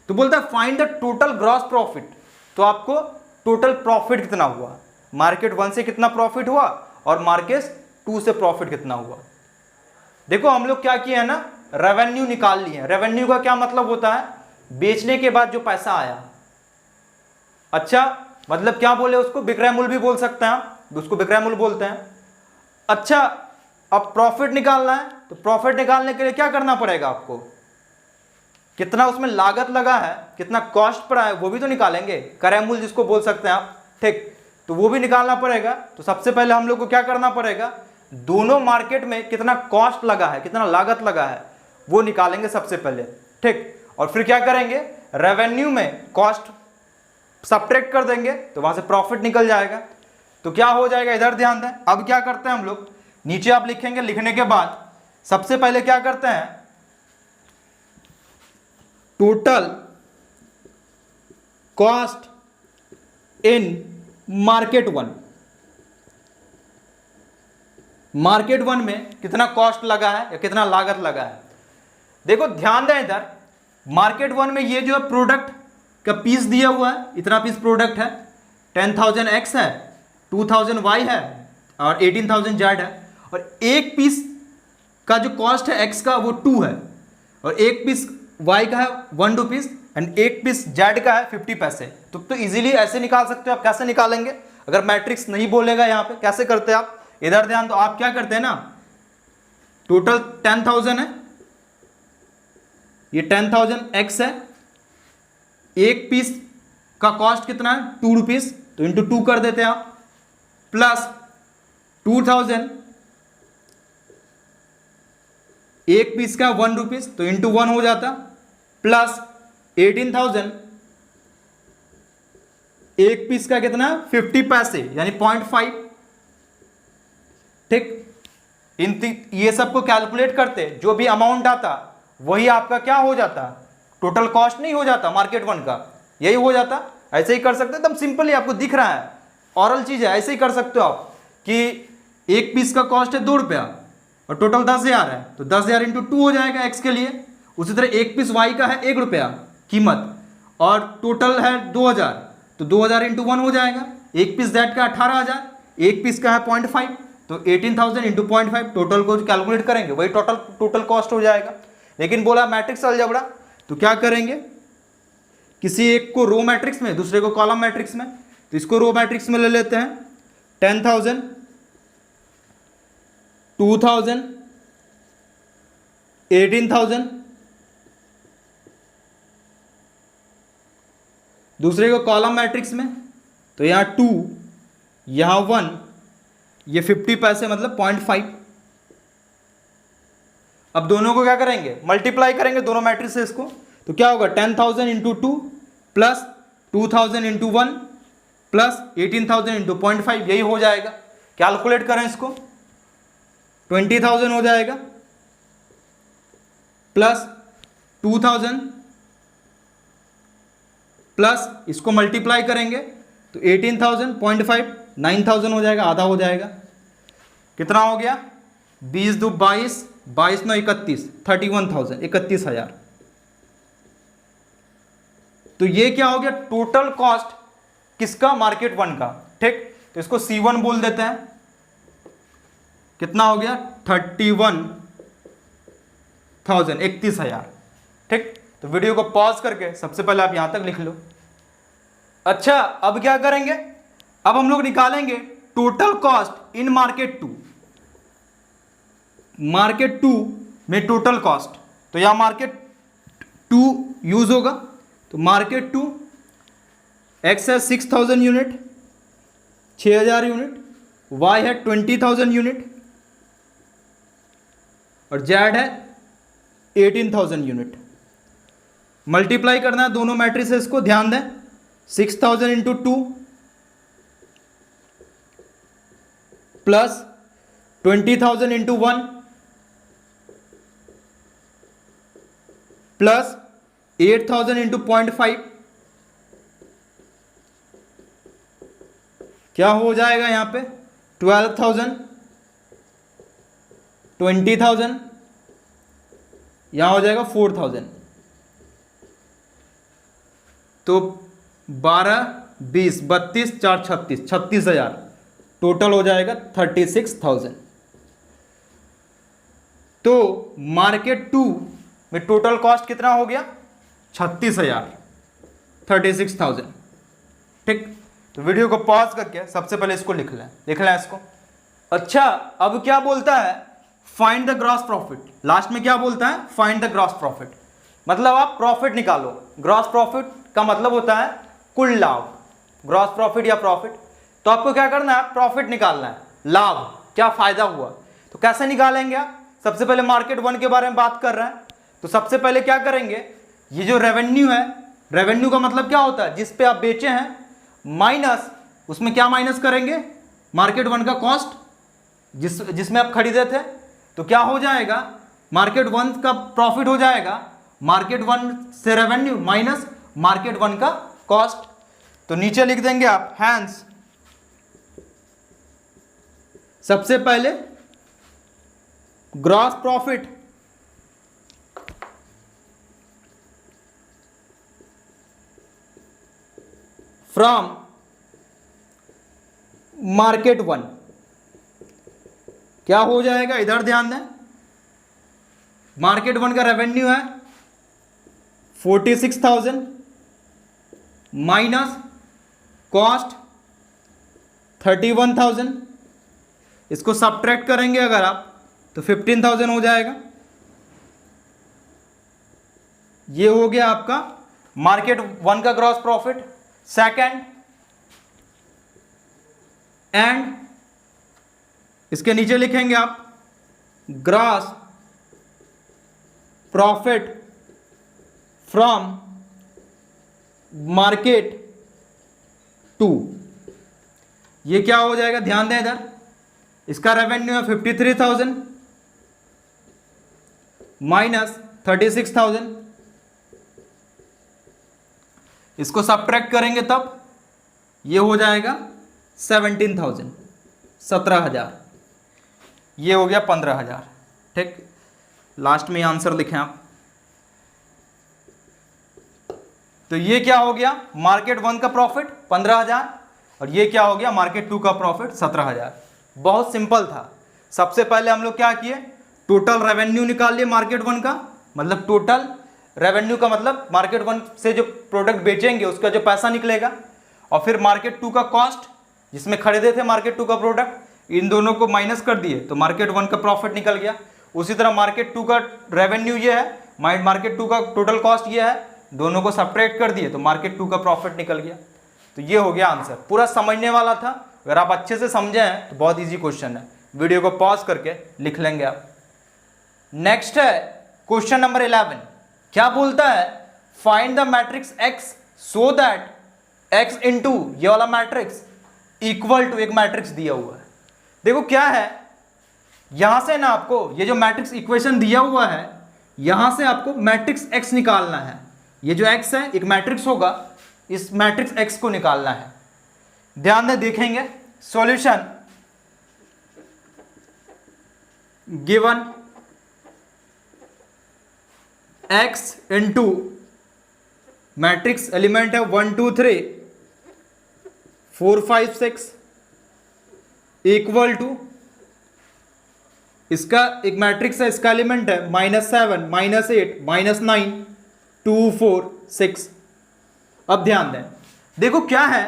तो बोलता है find the total gross profit. तो आपको टोटल प्रॉफिट कितना हुआ, मार्केट 1 से कितना प्रॉफिट हुआ और मार्केट 2 से प्रॉफिट कितना हुआ। देखो हम लोग क्या किए हैं ना, रेवेन्यू निकाल लिए हैं। रेवेन्यू का क्या मतलब होता है? बेचने के बाद जो पैसा आया। अच्छा, मतलब क्या बोले उसको? विक्रय मूल्य भी बोल सकते हैं आप, उसको विक्रय मूल्य बोलते हैं। अच्छा, अब प्रॉफिट निकालना है, तो प्रॉफिट निकालने के लिए क्या करना पड़ेगा आपको? कितना उसमें लागत लगा है, कितना कॉस्ट पड़ा है, वो भी तो निकालेंगे। क्रय मूल्य जिसको बोल सकते हैं आप, ठीक, तो वो भी निकालना पड़ेगा। तो सबसे पहले हम लोग को क्या करना पड़ेगा? दोनों मार्केट में कितना कॉस्ट लगा है, कितना लागत लगा है, वो निकालेंगे सबसे पहले, ठीक। और फिर क्या करेंगे? रेवेन्यू में कॉस्ट सब्ट्रैक्ट कर देंगे, तो वहां से प्रॉफिट निकल जाएगा। तो क्या हो जाएगा, इधर ध्यान दें। अब क्या करते हैं हम लोग, नीचे आप लिखेंगे, लिखने के बाद सबसे पहले क्या करते हैं? Total cost in market 1। Market 1 में कितना कॉस्ट लगा है या कितना लागत लगा है। देखो ध्यान दें इधर, मार्केट 1 में ये जो है प्रोडक्ट का पीस दिया हुआ है, इतना पीस प्रोडक्ट है, 10,000 X है, 2,000 Y है और 18,000 Z है। और एक पीस का जो कॉस्ट है X का वो 2 है, और एक पीस Y का है 1 रुपीस, एंड एक पीस Z का है 50 पैसे। तो इजीली ऐसे निकाल सकते हो आप। कैसे निकालेंगे? अगर मैट्रिक्स नहीं बोलेगा यहाँ पे, कैसे करते हैं आप? इधर ध्यान दो। आप क्या करते हैं ना, टोटल 10,000 है, ये 10,000 X है, एक पीस का कॉस्ट कितना है? 2 रुपीस, तो इंटू 2 कर देते हैं आप, प्लस 2,000, एक पीस का 1 रुपीस, तो इंटू 1 हो जाता, प्लस 18,000, एक पीस का कितना? 50 पैसे, यानी 0.5, ठीक। ये सबको कैलकुलेट करते, जो भी अमाउंट आता वही आपका क्या हो जाता? टोटल कॉस्ट नहीं हो जाता मार्केट 1 का, यही हो जाता। ऐसे ही कर सकते, एकदम सिंपल ही आपको दिख रहा है, ऑरल चीज है, ऐसे ही कर सकते हो आप कि एक पीस का कॉस्ट है 2 रुपया और टोटल 10,000 है, तो 10,000 इंटू 2 हो जाएगा X के लिए। उसी तरह एक पीस Y का है 1 रुपया कीमत और टोटल है 2,000, तो 2,000 इंटू 1 हो जाएगा। एक पीस Z का 18,000, एक पीस का है 0.5, तो 18,000 इंटू 0.5, टोटल को कैलकुलेट करेंगे वही टोटल कॉस्ट हो जाएगा। लेकिन बोला मैट्रिक्स अलजेब्रा, तो क्या करेंगे? किसी एक को रो मैट्रिक्स में, दूसरे को कॉलम मैट्रिक्स में, तो इसको रो मैट्रिक्स में ले लेते हैं। 10,000, 2,000, 18,000, दूसरे को कॉलम मैट्रिक्स में, तो यहां 2, यहां 1, ये 50 पैसे मतलब 0.5। अब दोनों को क्या करेंगे? मल्टीप्लाई करेंगे दोनों मैट्रिक्स को, तो क्या होगा? 10,000 into 2 plus 2,000 into 1 plus 18,000 into 0.5, यही हो जाएगा। कैलकुलेट करें इसको, 20,000 हो जाएगा, प्लस 2,000 प्लस इसको मल्टीप्लाई करेंगे तो 18,000, 0.5, 9,000 हो जाएगा, आधा हो जाएगा। कितना हो गया? 20 दो 22, 22 9 31, 31,000, 31,000। तो ये क्या हो गया? टोटल कॉस्ट किसका? मार्केट 1 का, ठीक। तो इसको C1 बोल देते हैं। कितना हो गया? 31,000, 31,000, ठीक। तो वीडियो को पॉज करके सबसे पहले आप यहां तक लिख लो। अच्छा, अब क्या करेंगे, अब हम लोग निकालेंगे total cost in market 2। Market 2 में टोटल कॉस्ट, तो यहां मार्केट 2 यूज होगा। तो मार्केट 2 एक्स है 6000 यूनिट, 6000 यूनिट, वाई है 20000 यूनिट और जेड है 18000 यूनिट। मल्टीप्लाई करना है दोनों मैट्रिसेस को, ध्यान दें। 6000 into 2 plus 20000 into 1 plus 8000 into 0.5, क्या हो जाएगा यहां पे 12000, 20000, यहां हो जाएगा 4000। तो 12, 20, 32, 4, 36, 36,000 टोटल हो जाएगा 36,000। तो मार्केट 2 में टोटल कॉस्ट कितना हो गया 36,000, 36,000। ठीक, तो वीडियो को पॉज करके सबसे पहले इसको लिख लें इसको। अच्छा, अब क्या बोलता है, find the gross profit. Last में क्या बोलता है, फाइंड द ग्रॉस प्रॉफिट, मतलब आप प्रॉफिट निकालो। ग्रॉस प्रॉफिट का मतलब होता है कुल लाभ, ग्रॉस प्रॉफिट या प्रॉफिट। तो आपको क्या करना है, प्रॉफिट निकालना है, लाभ, क्या फायदा हुआ। तो कैसे निकालेंगे आप, सबसे पहले मार्केट 1 के बारे में बात कर रहे हैं, तो सबसे पहले क्या करेंगे, ये जो रेवेन्यू है, रेवेन्यू का मतलब क्या होता है, जिस पे आप बेचे हैं माइनस, उसमें क्या माइनस करेंगे, मार्केट 1 का कॉस्ट जिसमें आप खरीदे थे। तो क्या हो जाएगा, मार्केट 1 का प्रॉफिट हो जाएगा, मार्केट 1 से रेवेन्यू माइनस मार्केट 1 का कॉस्ट। तो नीचे लिख देंगे आप, हैंस सबसे पहले ग्रॉस प्रॉफिट फ्रॉम मार्केट 1 क्या हो जाएगा, इधर ध्यान दें। मार्केट 1 का रेवेन्यू है 46,000 माइनस कॉस्ट 31,000, इसको सब्ट्रैक्ट करेंगे अगर आप तो 15,000 हो जाएगा। ये हो गया आपका मार्केट 1 का ग्रॉस प्रॉफिट। सेकंड, एंड इसके नीचे लिखेंगे आप ग्रॉस प्रॉफिट फ्रॉम मार्केट 2। ये क्या हो जाएगा, ध्यान दें इधर, इसका रेवेन्यू है 53,000 माइनस 36,000, इसको सब्ट्रैक्ट करेंगे तब ये हो जाएगा 17,000, 17,000, ये हो गया 15,000। ठीक, लास्ट में आंसर लिखें आप। तो ये क्या हो गया, मार्केट 1 का प्रॉफिट 15,000 और ये क्या हो गया, मार्केट 2 का प्रॉफिट 17,000। बहुत सिंपल था। सबसे पहले हम लोग क्या किए, टोटल रेवेन्यू निकाल लिए मार्केट 1 का, मतलब टोटल रेवेन्यू का मतलब मार्केट 1 से जो प्रोडक्ट बेचेंगे उसका जो पैसा निकलेगा, और फिर मार्केट 2 का कॉस्ट जिसमें खरीदे थे मार्केट 2 का प्रोडक्ट, इन दोनों को माइनस कर दिए तो मार्केट 1 का प्रॉफिट निकल गया। उसी तरह मार्केट 2 का रेवेन्यू ये है, मार्केट 2 का टोटल कॉस्ट ये है, दोनों को सब्ट्रैक्ट कर दिए तो मार्केट 2 का प्रॉफिट निकल गया। तो ये हो गया आंसर। पूरा समझने वाला था, अगर आप अच्छे से समझे हैं तो बहुत ईजी क्वेश्चन है। वीडियो को पॉज करके लिख लेंगे आप। नेक्स्ट है क्वेश्चन नंबर 11। क्या बोलता है, find the matrix x so that x into ये वाला मैट्रिक्स इक्वल टू, एक मैट्रिक्स दिया हुआ है। देखो क्या है, यहां से ना आपको ये जो मैट्रिक्स इक्वेशन दिया हुआ है, यहां से आपको मैट्रिक्स एक्स निकालना है। ये जो एक्स है एक मैट्रिक्स होगा, इस मैट्रिक्स एक्स को निकालना है। ध्यान दें, देखेंगे solution. Given x into matrix element है 1 2 3 4 5 6 इक्वल टू, इसका एक मैट्रिक्स है, इसका एलिमेंट है -7 -8 -9 2 4 6। अब ध्यान दें, देखो क्या है,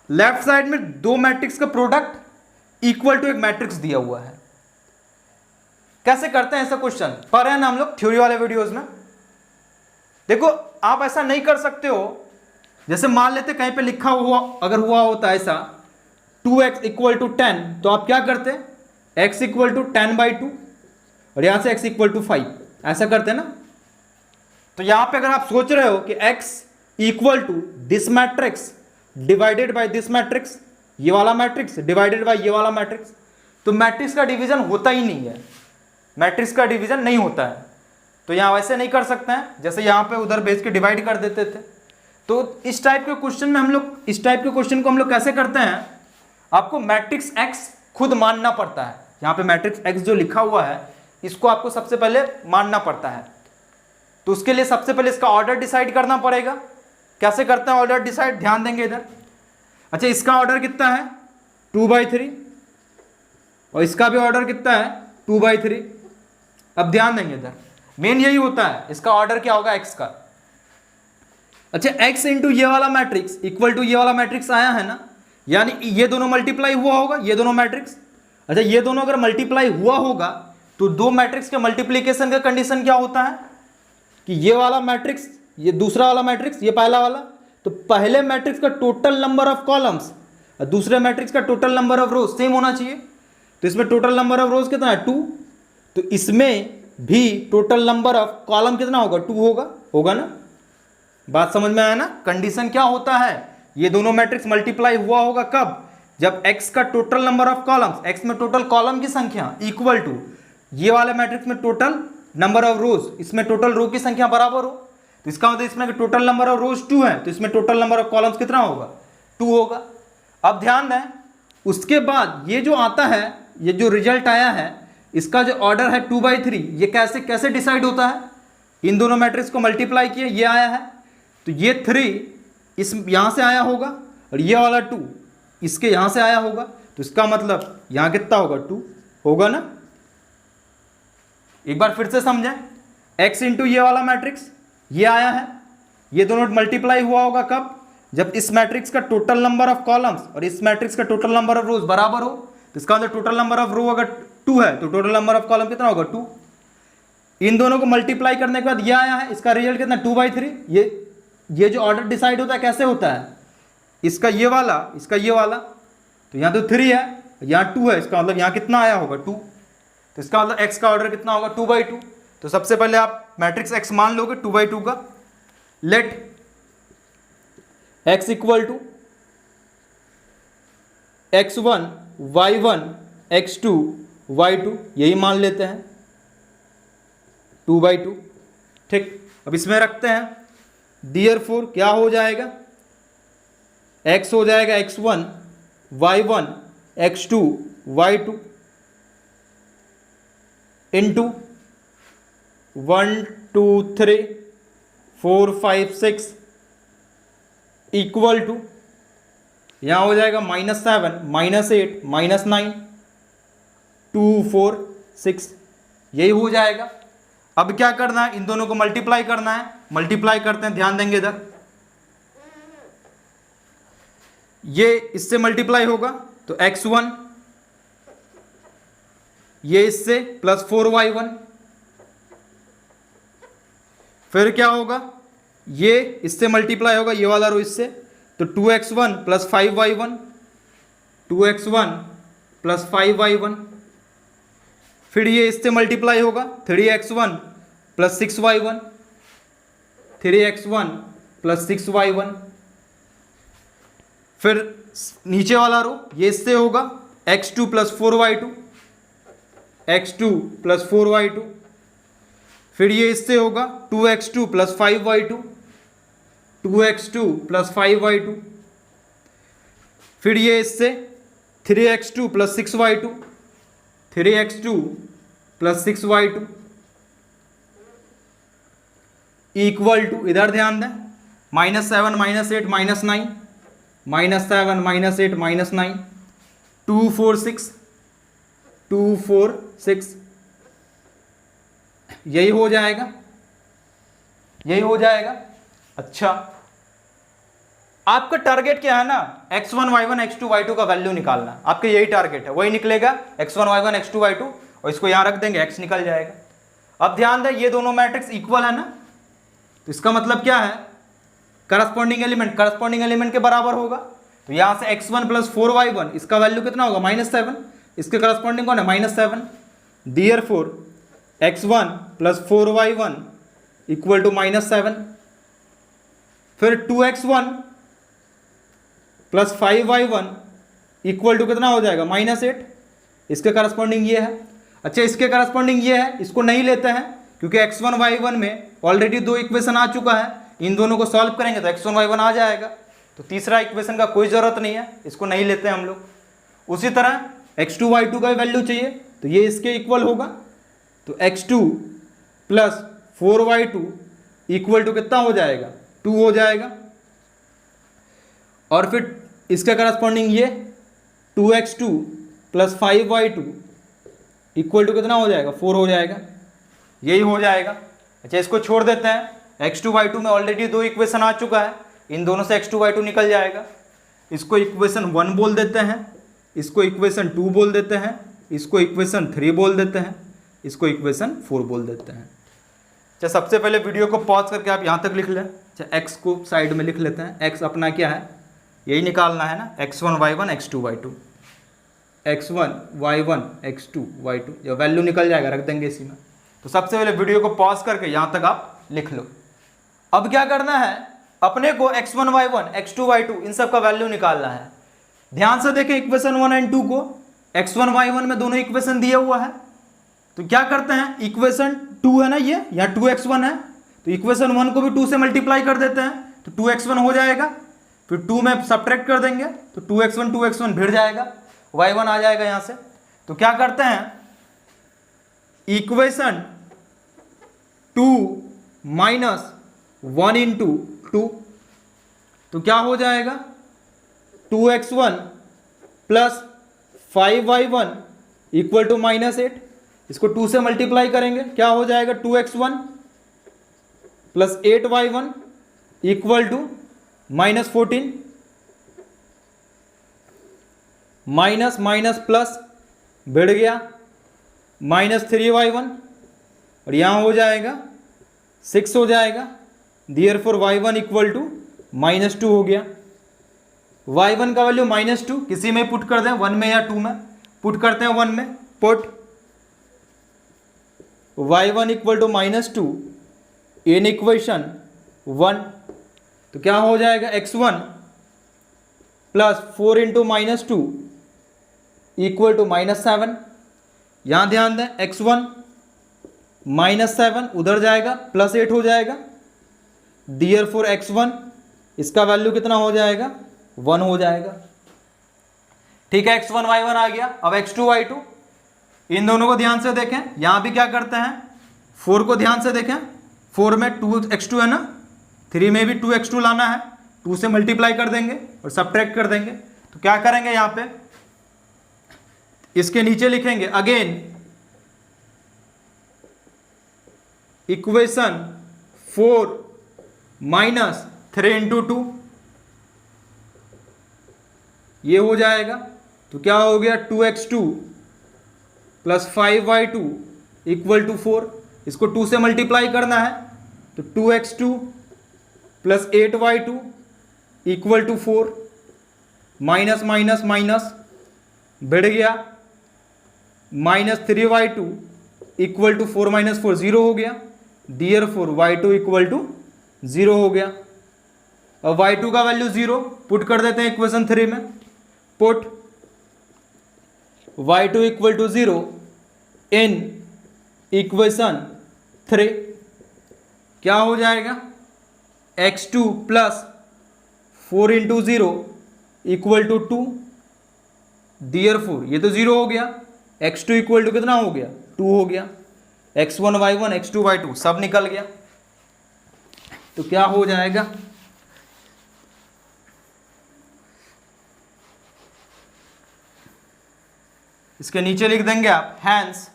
लेफ्ट साइड में दो मैट्रिक्स का प्रोडक्ट इक्वल टू एक मैट्रिक्स दिया हुआ है। कैसे करते हैं ऐसा क्वेश्चन, पढ़ रहे हैं ना हम लोग थ्योरी वाले वीडियोस में। देखो आप ऐसा नहीं कर सकते हो, जैसे मान लेते कहीं पे लिखा हुआ अगर हुआ होता ऐसा 2x इक्वल टू 10, तो आप क्या करते, x इक्वल टू 10/2 और यहां से x इक्वल टू 5, ऐसा करते ना। तो यहां पे अगर आप सोच रहे हो कि x equal to this matrix divided by this matrix, ये वाला मैट्रिक्स डिवाइडेड बाय ये वाला मैट्रिक्स, तो मैट्रिक्स का डिवीजन होता ही नहीं है, मैट्रिक्स का डिवीजन नहीं होता है। तो यहां वैसे नहीं कर सकते हैं जैसे यहां पे उधर भेज के डिवाइड कर देते थे। तो इस टाइप के क्वेश्चन में हम लोग, इस टाइप के क्वेश्चन को हम लोग कैसे करते हैं, आपको मैट्रिक्स x खुद मानना पड़ता है। यहाँ पे मैट्रिक्स x जो लिखा हुआ है इसको आपको सबसे पहले मानना पड़ता है। तो उसके लिए सबसे पहले इसका ऑर्डर डिसाइड करना पड़ेगा। कैसे करते हैं ऑर्डर डिसाइड, ध्यान देंगे इधर। अच्छा, इसका ऑर्डर कितना है 2/3 और इसका भी ऑर्डर कितना है 2/3। अब ध्यान देंगे इधर, मेन यही होता है, इसका ऑर्डर क्या होगा x का। अच्छा, x इंटू ये वाला मैट्रिक्स इक्वल टू ये वाला मैट्रिक्स आया है ना, यानी ये दोनों मल्टीप्लाई हुआ होगा, ये दोनों मैट्रिक्स। अच्छा, ये दोनों अगर मल्टीप्लाई हुआ होगा तो दो मैट्रिक्स के मल्टीप्लीकेशन का कंडीशन क्या होता है कि ये वाला मैट्रिक्स, ये दूसरा वाला मैट्रिक्स, ये पहला वाला, तो पहले मैट्रिक्स का टोटल नंबर ऑफ कॉलम्स और दूसरे मैट्रिक्स का total number of rose same होना चाहिए। तो इसमें टोटल नंबर ऑफ रोज कितना है 2, तो इसमें भी टोटल नंबर ऑफ कॉलम कितना होगा 2 होगा ना। बात समझ में आया ना। कंडीशन क्या होता है, ये दोनों मैट्रिक्स मल्टीप्लाई हुआ होगा कब, जब x का total number of columns, x में टोटल कॉलम की संख्या इक्वल टू ये वाले मैट्रिक्स में टोटल नंबर ऑफ रोज, इसमें टोटल रो की संख्या बराबर हो। तो इसका मतलब इसमें टोटल नंबर ऑफ रोज 2 है तो इसमें टोटल नंबर ऑफ कॉलम्स कितना होगा 2 होगा। अब ध्यान दें, उसके बाद ये जो आता है, ये जो रिजल्ट आया है, इसका जो ऑर्डर है 2/3, ये कैसे कैसे डिसाइड होता है, इन दोनों मैट्रिक्स को मल्टीप्लाई किए, ये आया है तो ये 3 इस यहां से आया होगा और ये वाला 2 इसके यहां से आया होगा, तो इसका मतलब यहां कितना होगा 2 होगा ना। एक बार फिर से समझें, x इंटू ये वाला मैट्रिक्स ये आया है, ये दोनों मल्टीप्लाई हुआ होगा कब, जब इस मैट्रिक्स का टोटल नंबर ऑफ कॉलम्स और इस मैट्रिक्स का टोटल नंबर ऑफ रोज बराबर हो। तो इसका मतलब टोटल नंबर ऑफ रो अगर 2 है तो टोटल नंबर ऑफ कॉलम कितना होगा 2। इन दोनों को मल्टीप्लाई करने के बाद ये आया है, इसका रिजल्ट कितना 2/3। ये जो ऑर्डर डिसाइड होता है कैसे होता है, इसका ये वाला, इसका ये वाला, तो यहाँ तो 3 है, यहाँ 2 है, इसका मतलब यहाँ कितना आया होगा 2। तो इसका मतलब x का ऑर्डर कितना होगा 2/2। तो सबसे पहले आप मैट्रिक्स x मान लोगे 2/2 का। Late x equal to x1 y1 x2 y2, यही मान लेते हैं 2/2। ठीक, अब इसमें रखते हैं, देयरफॉर क्या हो जाएगा, x हो जाएगा x1 y1 x2 y2 into 1 2 3 4 5 6 equal to, यहाँ हो जाएगा -7 -8 -9 2 4 6, यही हो जाएगा। अब क्या करना है, इन दोनों को मल्टीप्लाई करना है। मल्टीप्लाई करते हैं, ध्यान देंगे इधर, ये इससे मल्टीप्लाई होगा तो x1, ये इससे प्लस 4y1, फिर क्या होगा, ये इससे मल्टीप्लाई होगा ये वाला रो इससे, तो 2x1 plus 5y1, 2x1 plus 5y1, फिर ये इससे मल्टीप्लाई होगा 3x1 plus 6y1, 3x1 plus 6y1, फिर नीचे वाला रो ये इससे होगा x2 plus 4y2, x2 plus 4y2, फिर ये इससे होगा 2x2 plus 5y2, 2x2 plus 5y2, फिर ये इससे 3x2 plus 6y2, 3x2 plus 6y2 equal to, इधर ध्यान दें, -7 -8 -9, -7 -8 -9 2 4 6 2 4 6, यही हो जाएगा। यही हो जाएगा। अच्छा, आपका टारगेट क्या है ना, x1 y1 x2 y2 का वैल्यू निकालना, आपका यही टारगेट है, वही निकलेगा x1 y1 x2 y2, और इसको यहां रख देंगे, x निकल जाएगा। अब ध्यान दें, ये दोनों मैट्रिक्स इक्वल है ना, तो इसका मतलब क्या है, करस्पॉन्डिंग एलिमेंट के बराबर होगा। तो यहां से x1 प्लस 4y1, इसका वैल्यू कितना होगा, -7, इसके करस्पॉन्डिंग कौन है, -7। Therefore x1 plus 4y1 equal to -7। फिर 2x1 plus 5y1 equal to कितना हो जाएगा, -8, इसके करस्पॉन्डिंग ये है। अच्छा, इसके करस्पॉन्डिंग ये है, इसको नहीं लेते हैं क्योंकि x1 y1 में ऑलरेडी 2 इक्वेशन आ चुका है, इन दोनों को सॉल्व करेंगे तो x1 y1 आ जाएगा, तो तीसरा इक्वेशन का कोई ज़रूरत नहीं है, इसको नहीं लेते हैं हम लोग। उसी तरह x2 y2 का वैल्यू चाहिए, तो ये इसके इक्वल होगा, तो x2 plus 4y2 equal to कितना हो जाएगा, 2 हो जाएगा। और फिर इसका करस्पॉन्डिंग ये 2x2 plus 5y2 equal to कितना हो जाएगा, 4 हो जाएगा, यही हो जाएगा। अच्छा, इसको छोड़ देते हैं, x2 y2 में ऑलरेडी 2 इक्वेशन आ चुका है, इन दोनों से x2 y2 निकल जाएगा। इसको इक्वेशन 1 बोल देते हैं, इसको इक्वेशन 2 बोल देते हैं, इसको इक्वेशन 3 बोल देते हैं, इसको इक्वेशन 4 बोल देते हैं। अच्छा, सबसे पहले वीडियो को पॉज करके आप यहाँ तक लिख लें। अच्छा, x को साइड में लिख लेते हैं, x अपना क्या है, यही निकालना है ना, x1 y1 x2 y2, x1 y1 x2 y2, जो वैल्यू निकल जाएगा रख देंगे इसी में। तो सबसे पहले वीडियो को पॉज करके यहाँ तक आप लिख लो। अब क्या करना है, अपने को x1 y1 x2 y2 इन सब का वैल्यू निकालना है। ध्यान से देखें इक्वेशन 1 एंड 2 को, x1 y1 में दोनों इक्वेशन दिया हुआ है, तो क्या करते हैं, इक्वेशन 2 है ना ये, यहाँ 2x1 है, तो इक्वेशन 1 को भी 2 से मल्टीप्लाई कर देते हैं, तो 2x1 हो जाएगा, फिर 2 में सब्ट्रैक्ट कर देंगे तो 2x1 भिड़ जाएगा, y1 आ जाएगा यहाँ से। तो क्या करते हैं, इक्वेशन 2 माइनस 1 इंटू 2, तो क्या हो जाएगा, 2x1 plus 5y1 equal to -8, इसको 2 से मल्टीप्लाई करेंगे, क्या हो जाएगा, 2x1 plus 8y1 equal to -14, minus minus plus बढ़ गया, -3y1, और यहाँ हो जाएगा 6 हो जाएगा। देयरफॉर y1 इक्वल टू -2 हो गया। y1 का वैल्यू -2 किसी में पुट कर दें, 1 में या 2 में, पुट करते हैं 1 में, put y1 equal to -2 in equation 1, तो क्या हो जाएगा, x1 plus 4 into -2 equal to -7। यहां ध्यान दें, x1 -7 उधर जाएगा, +8 हो जाएगा, देयरफॉर x1 इसका वैल्यू कितना हो जाएगा, 1 हो जाएगा। ठीक है, x1 y1 आ गया। अब x2 y2, इन दोनों को ध्यान से देखें, यहां भी क्या करते हैं, 4 को ध्यान से देखें, 4 में 2x2 है ना, 3 में भी 2x2 लाना है, 2 से मल्टीप्लाई कर देंगे और सब्ट्रैक्ट कर देंगे। तो क्या करेंगे, यहां पे इसके नीचे लिखेंगे अगेन इक्वेशन 4 माइनस 3 इंटू 2, ये हो जाएगा। तो क्या हो गया, 2x2 plus 5y2 equal to 4, इसको 2 से मल्टीप्लाई करना है, तो 2x2 plus 8y2 equal to 4, minus minus minus बढ़ गया, -3y2 इक्वल टू 4 माइनस 4 0 हो गया, देयरफॉर y2 इक्वल टू 0 हो गया। अब y2 का वैल्यू 0 पुट कर देते हैं इक्वेशन 3 में, put y2 equal to 0 in equation 3, क्या हो जाएगा, x2 plus 4 into 0 equal to 2, therefore ये तो 0 हो गया, x2 इक्वल टू कितना हो गया, 2 हो गया, x1 y1 x2 y2 सब निकल गया। तो क्या हो जाएगा, इसके नीचे लिख देंगे आप, hence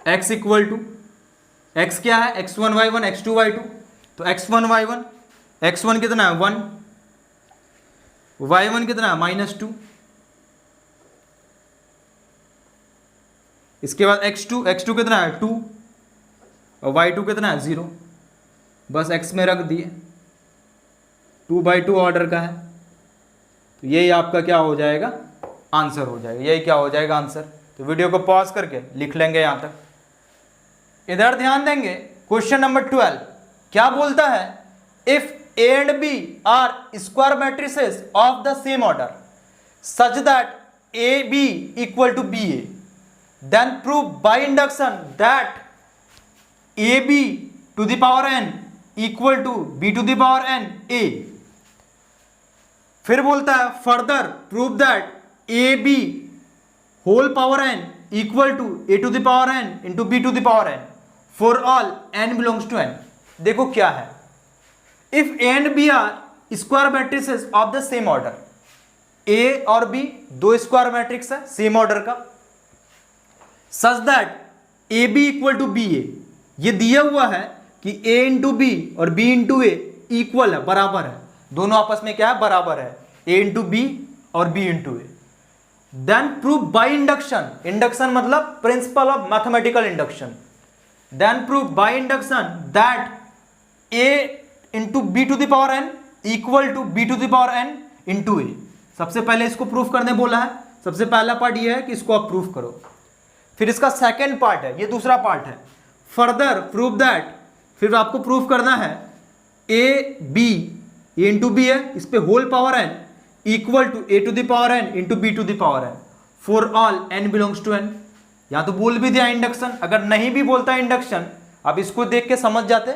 x equal to, x क्या है, x1 y1 x2 y2, तो x1 y1, x1 कितना है 1, y1 कितना है -2, इसके बाद x2 कितना है 2 और y2 कितना है 0, बस x में रख दिए, 2/2 ऑर्डर का है, तो यही आपका क्या हो जाएगा, आंसर हो जाएगा, यही क्या हो जाएगा आंसर। तो वीडियो को पॉज करके लिख लेंगे यहां तक। इधर ध्यान देंगे, क्वेश्चन नंबर 12 क्या बोलता है, if A and B are square matrices of the same order such that AB equal to BA, then prove by induction that AB to the power n equal to B to the power n A। फिर बोलता है further prove that AB whole power n equal to A to the power n into B to the power n for all n belongs to n। देखो क्या है, if A and B are square matrices of the same order, A और B दो square matrix है same order का, such that AB equal to BA, ये दिया हुआ है कि A इंटू बी और B इंटू ए इक्वल है, बराबर है, दोनों आपस में क्या है, बराबर है, A इंटू बी और B into A. Then prove by induction, induction मतलब principle of mathematical induction, then prove by induction that A into B to the power n equal to B to the power n into A. सबसे पहले इसको proof करने बोला है, सबसे पहला part ये है कि इसको आप प्रूफ करो, फिर इसका सेकंड पार्ट है, ये दूसरा पार्ट है, फर्दर प्रूव दैट, फिर आपको प्रूफ करना है A B, A into B है, इस पे whole power n equal to A to the power n into B to the power n for all n belongs to n। या तो बोल भी दिया इंडक्शन, अगर नहीं भी बोलता इंडक्शन, आप इसको देख के समझ जाते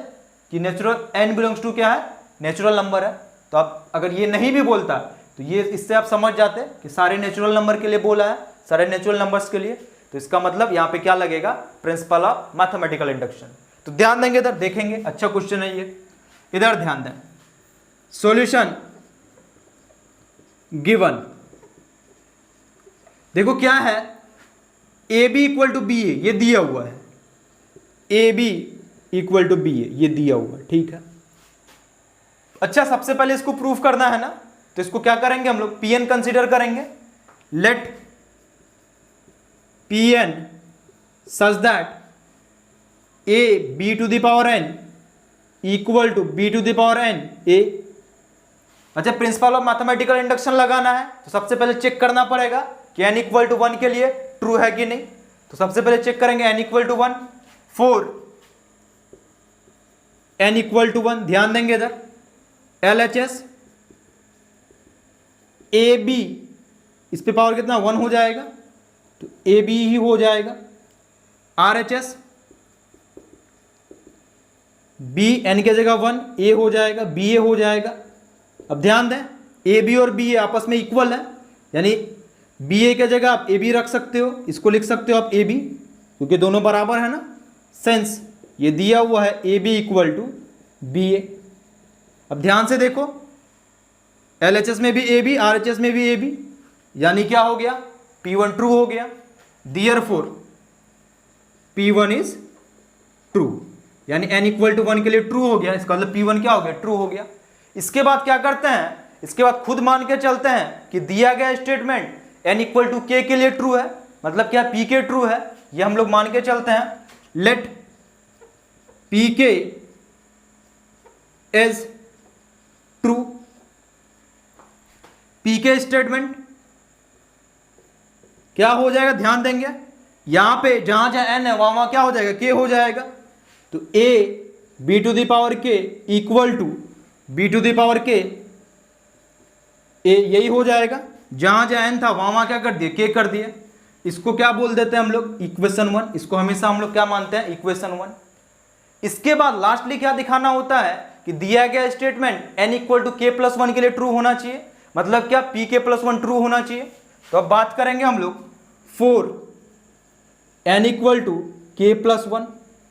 कि नेचुरल n बिलोंग्स टू क्या है, नेचुरल नंबर है, तो आप अगर ये नहीं भी बोलता तो ये इससे आप समझ जाते कि सारे नेचुरल नंबर के लिए बोला है, सारे नेचुरल नंबर्स के लिए, तो इसका मतलब यहाँ पे क्या लगेगा, प्रिंसिपल ऑफ मैथमेटिकल इंडक्शन। तो ध्यान देंगे, इधर देखेंगे, अच्छा क्वेश्चन है ये, इधर ध्यान दें, सॉल्यूशन गिवन, देखो क्या है, A B equal to B A, ये दिया हुआ है, A B equal to B A, ये दिया हुआ है, ठीक है। अच्छा, सबसे पहले इसको प्रूफ करना है ना, तो इसको क्या करेंगे हम लोग, पी एन कंसिडर करेंगे, let P N such that A B to the power N equal to B to the power N A. अच्छा, प्रिंसिपल ऑफ मैथमेटिकल इंडक्शन लगाना है, तो सबसे पहले चेक करना पड़ेगा कि n इक्वल टू 1 के लिए ट्रू है कि नहीं, तो सबसे पहले चेक करेंगे n equal to 1 for n equal to 1, ध्यान देंगे इधर LHS ए बी, इस पे पावर कितना 1 हो जाएगा, तो ए बी ही हो जाएगा, RHS बी एन के जगह 1 ए हो जाएगा, बी ए हो जाएगा। अब ध्यान दें, ए बी और बी ए आपस में इक्वल है, यानी बी ए के जगह आप ए बी रख सकते हो, इसको लिख सकते हो आप ए बी, क्योंकि दोनों बराबर है ना, सेंस ये दिया हुआ है A B equal to B A. अब ध्यान से देखो, LHS में भी ए बी, RHS में भी ए बी, यानी क्या हो गया, P1 ट्रू हो गया, देयरफॉर P1 इज ट्रू, यानी n इक्वल टू 1 के लिए ट्रू हो गया, इसका मतलब P1 क्या हो गया, ट्रू हो गया। इसके बाद क्या करते हैं, इसके बाद खुद मान के चलते हैं कि दिया गया statement n equal to k के लिए ट्रू है, मतलब क्या पी के ट्रू है, ये हम लोग मान के चलते हैं, लेट पी के इज ट्रू। पी के स्टेटमेंट क्या हो जाएगा, ध्यान देंगे, यहां पे जहां जहां n है वहां वहां क्या हो जाएगा, k हो जाएगा, तो a b to the power k equal to b to the power k a, यही हो जाएगा, जहां जहां n था वहां वहां क्या कर दिया, k कर दिया। इसको क्या बोल देते हैं हम लोग, इक्वेशन 1, इसको हमेशा हम लोग क्या मानते हैं, इक्वेशन 1। इसके बाद लास्टली क्या दिखाना होता है कि दिया गया statement n equal to k plus 1 के लिए ट्रू होना चाहिए, मतलब क्या p k प्लस 1 ट्रू होना चाहिए। तो अब बात करेंगे हम लोग for n equal to k plus 1,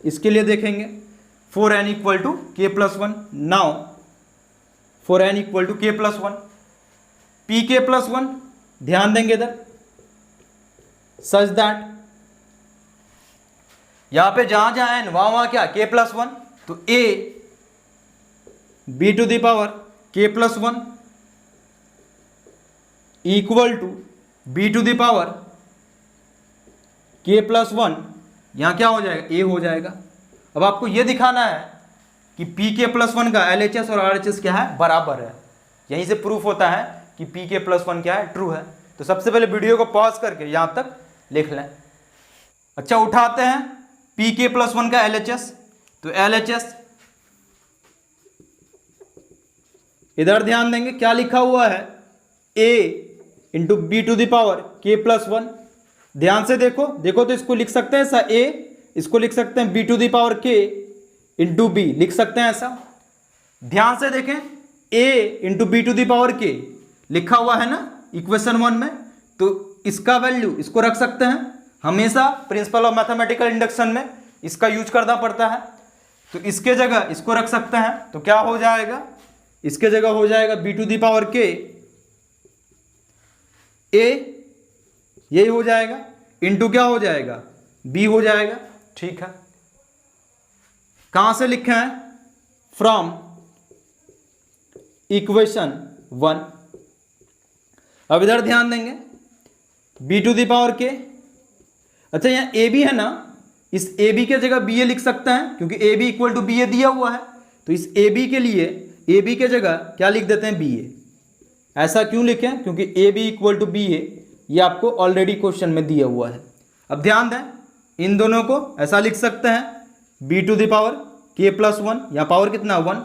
इसके लिए देखेंगे for n equal to k plus 1, now for n equal to k plus 1, P के प्लस 1, ध्यान देंगे इधर, सच दैट यहां पे जहां जहां n वहां वहां क्या k+1, तो a b to the power k+1 equal to b to the power k+1, यहां क्या हो जाएगा a हो जाएगा। अब आपको यह दिखाना है कि pk+1 का LHS और RHS क्या है, बराबर है। यहीं से प्रूफ होता है कि pk+1 क्या है, ट्रू है। तो सबसे पहले वीडियो को पॉज करके यहां तक लिख लें। अच्छा, उठाते हैं pk+1 का LHS, तो LHS इधर ध्यान देंगे क्या लिखा हुआ है, a into B to the power k+1। ध्यान से देखो तो इसको लिख सकते हैं ऐसा a, इसको लिख सकते हैं b to the power k into B, लिख सकते हैं ऐसा। ध्यान से देखें, a into B to the power k लिखा हुआ है ना इक्वेशन 1 में, तो इसका वैल्यू इसको रख सकते हैं। हमेशा प्रिंसिपल ऑफ मैथमेटिकल इंडक्शन में इसका यूज करना पड़ता है, तो इसके जगह इसको रख सकते हैं। तो क्या हो जाएगा, इसके जगह हो जाएगा B to the power k a, यही हो जाएगा, इंटू क्या हो जाएगा b हो जाएगा। ठीक है, कहां से लिखे हैं, फ्रॉम इक्वेशन 1। अब इधर ध्यान देंगे b to the power k, अच्छा यहाँ a b है ना, इस a b के जगह b a लिख सकते हैं क्योंकि a b equal to b a दिया हुआ है। तो इस a b के लिए a b के जगह क्या लिख देते हैं, b a। ऐसा क्यों लिखें, क्योंकि a b equal to b a ये आपको ऑलरेडी क्वेश्चन में दिया हुआ है। अब ध्यान दें, इन दोनों को ऐसा लिख सकते हैं b to the power k+1, यहाँ पावर कितना 1,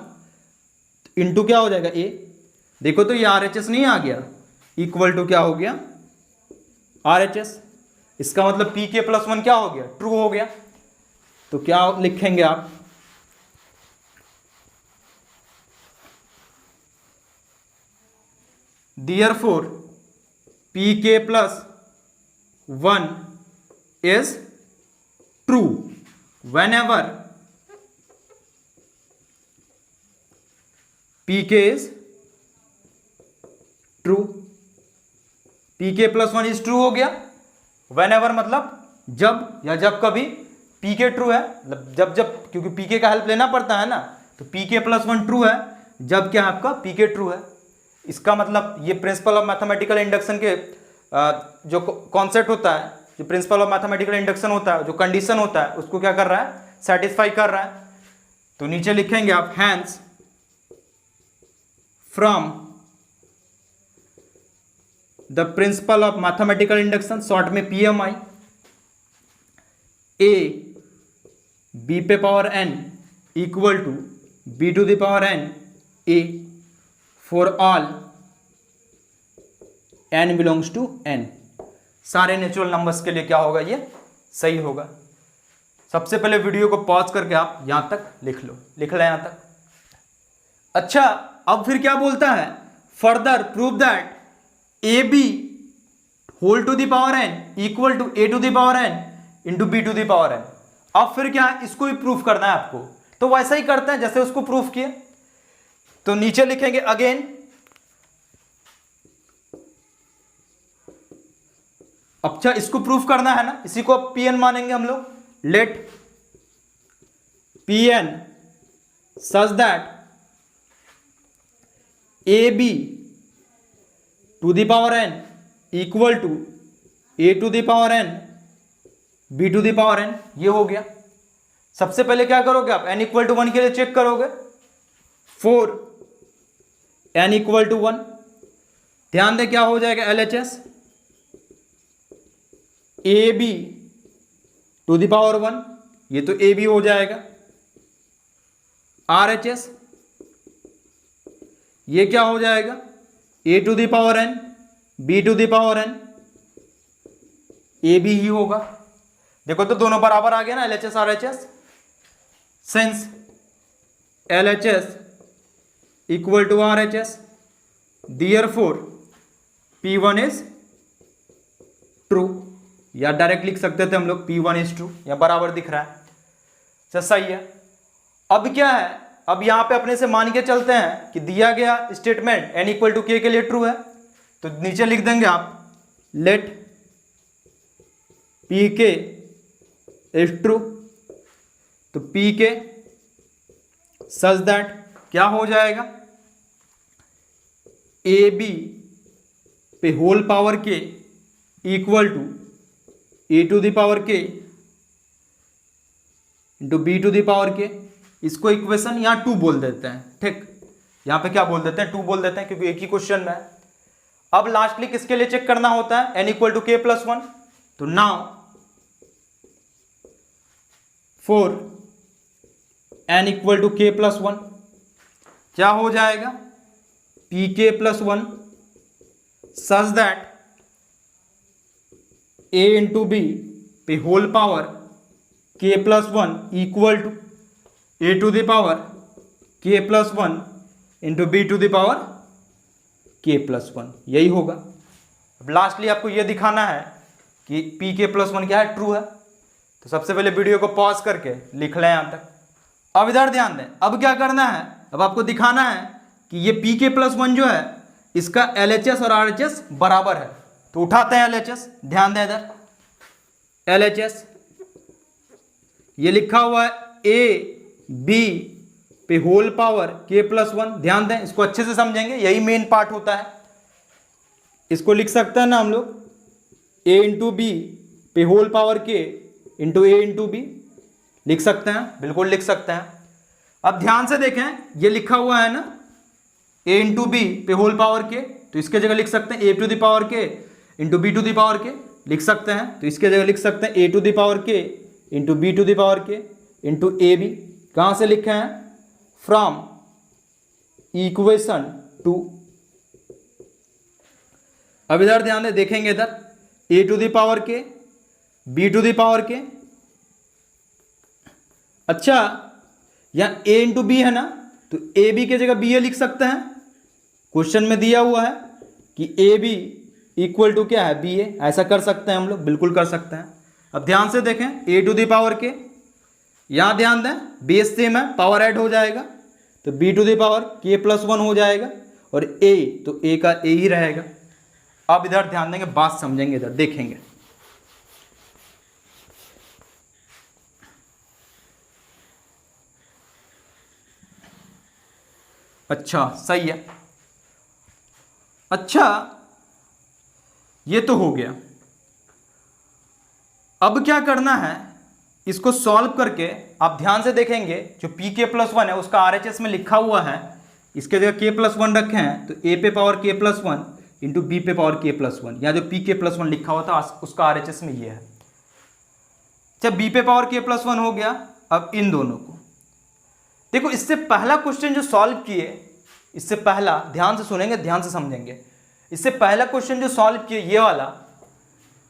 इंटू क्या हो जाएगा a। देखो तो ये RHS नहीं आ गया, इक्वल टू क्या हो गया RHS। इसका मतलब pk+1 क्या हो गया, ट्रू हो गया। तो क्या लिखेंगे आप, therefore pk+1 is true whenever pk is true। pk+1 is true हो गया, whenever मतलब जब या जब कभी pk ट्रू है, मतलब जब जब, क्योंकि pk का हेल्प लेना पड़ता है ना, तो pk+1 ट्रू है जब क्या आपका pk ट्रू है। इसका मतलब ये प्रिंसिपल ऑफ मैथमेटिकल इंडक्शन के जो कॉन्सेप्ट होता है, जो प्रिंसिपल ऑफ मैथमेटिकल इंडक्शन होता है, जो कंडीशन होता है, उसको क्या कर रहा है, सेटिस्फाई कर रहा है। तो नीचे लिखेंगे आप hence from the principle of mathematical induction, short में PMI, a b पे power n equal to b to the power n a for all n belongs to n। सारे नेचुरल नंबर्स के लिए क्या होगा, ये सही होगा। सबसे पहले वीडियो को पॉज करके आप यहां तक लिख लो, लिख लें यहां तक। अच्छा, अब फिर क्या बोलता है, further prove that A B whole to the power n equal to a to the power n into b to the power n। अब फिर क्या है, इसको भी प्रूफ करना है आपको, तो वैसा ही करते हैं जैसे उसको प्रूफ किए। तो नीचे लिखेंगे अगेन, अच्छा इसको प्रूफ करना है ना, इसी को Pn मानेंगे हम लोग। Let Pn such that A B to the power n equal to a to the power n b to the power n, ये हो गया। सबसे पहले क्या करोगे आप, n इक्वल टू 1 के लिए चेक करोगे, 4 n इक्वल टू 1। ध्यान दें क्या हो जाएगा, LHS A B to the power 1, ये तो ए बी हो जाएगा। RHS ये क्या हो जाएगा, a to the power n b to the power n, a b ही होगा। देखो तो दोनों बराबर आ गया ना, LHS RHS। Since LHS equal to RHS, therefore P1 is true, या डायरेक्ट लिख सकते थे हम लोग P1 इज ट्रू, या बराबर दिख रहा है, तो सही है। अब क्या है, अब यहां पे अपने से मान के चलते हैं कि दिया गया statement n equal to k के लिए ट्रू है, तो नीचे लिख देंगे आप लेट Pk इज ट्रू, तो पी के सच दैट क्या हो जाएगा, ए बी पे whole power k equal to A to the power के into B to the power k. इसको इक्वेशन यहाँ 2 बोल देते हैं, ठीक। यहाँ पे क्या बोल देते हैं, 2 बोल देते हैं, क्योंकि एक ही क्वेश्चन में है। अब लास्टली किसके लिए चेक करना होता है, n equal to k plus 1। तो now for n equal to k plus 1 क्या हो जाएगा, पी के plus 1 such that A into B पे होल पावर के plus 1 equal to A to the power के plus 1 into B to the power के plus 1, यही होगा। अब लास्टली आपको यह दिखाना है कि पी के प्लस 1 क्या है, ट्रू है। तो सबसे पहले वीडियो को पॉज करके लिख लें यहां तक। अब इधर ध्यान दें, अब क्या करना है, अब आपको दिखाना है कि ये पी के प्लस 1 जो है इसका LHS और RHS बराबर है। तो उठाते हैं LHS, ध्यान दें इधर, LHS ये लिखा हुआ है ए बी पे होल पावर के प्लस 1। ध्यान दें, इसको अच्छे से समझेंगे, यही मेन पार्ट होता है। इसको लिख सकते हैं ना हम लोग, ए इंटू बी पे होल पावर के इंटू ए इंटू बी, लिख सकते हैं, बिल्कुल लिख सकते हैं। अब ध्यान से देखें, ये लिखा हुआ है ना ए इंटू बी पे होल पावर के, तो इसके जगह लिख सकते हैं ए टू द पावर के into B to the power K, लिख सकते हैं। तो इसके जगह लिख सकते हैं ए टू द पावर के into B to the power के इंटू ए बी। कहाँ से लिखे हैं, फ्रॉम इक्वेशन 2। अब इधर ध्यान दें, देखेंगे इधर ए टू द पावर के बी टू द पावर के। अच्छा, यहां ए इंटू बी है ना, तो ए बी के जगह बी ए लिख सकते हैं। क्वेश्चन में दिया हुआ है कि ए बी इक्वल टू क्या है, बी ए। ऐसा कर सकते हैं हम लोग, बिल्कुल कर सकते हैं। अब ध्यान से देखें, ए टू द पावर के, यहां ध्यान दें बेस सेम है, पावर ऐड हो जाएगा, तो बी टू द पावर के प्लस 1 हो जाएगा, और ए तो ए का ए ही रहेगा। अब इधर ध्यान देंगे, बात समझेंगे, इधर देखेंगे। अच्छा, सही है। अच्छा, ये तो हो गया। अब क्या करना है, इसको सॉल्व करके आप ध्यान से देखेंगे, जो पी के प्लस 1 है उसका RHS में लिखा हुआ है, इसके जगह के प्लस 1 रखे हैं, तो ए पे पावर के प्लस 1 इंटू बी पे पावर के प्लस 1, या जो पी के प्लस 1 लिखा हुआ था उसका RHS में ये है। जब बी पे पावर के प्लस 1 हो गया, अब इन दोनों को देखो। इससे पहला क्वेश्चन जो सॉल्व किए, इससे पहला, ध्यान से सुनेंगे, ध्यान से समझेंगे। इससे पहला क्वेश्चन जो सॉल्व किए ये वाला,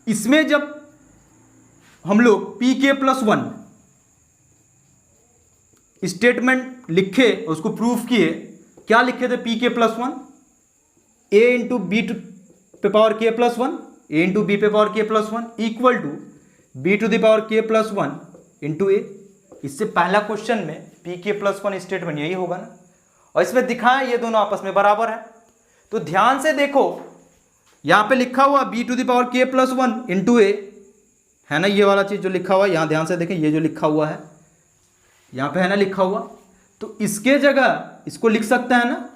इसमें जब हम लोग पी के प्लस 1 स्टेटमेंट लिखे, उसको प्रूफ किए, क्या लिखे थे, पी के प्लस 1 ए इंटू बी पे पावर के प्लस 1 ए इंटू बी पे पावर के plus 1 equal to B to the power के प्लस 1 इंटू ए। इससे पहला क्वेश्चन में पी के प्लस 1 स्टेटमेंट यही होगा ना, और इसमें दिखाएं ये दोनों आपस में बराबर है। तो ध्यान से देखो, यहां पे लिखा हुआ बी टू द पावर के प्लस 1 इंटू ए है ना, ये वाला चीज जो लिखा हुआ है, यहां ध्यान से देखें, ये जो लिखा हुआ है यहां पे है ना लिखा हुआ, तो इसके जगह इसको लिख सकते हैं ना,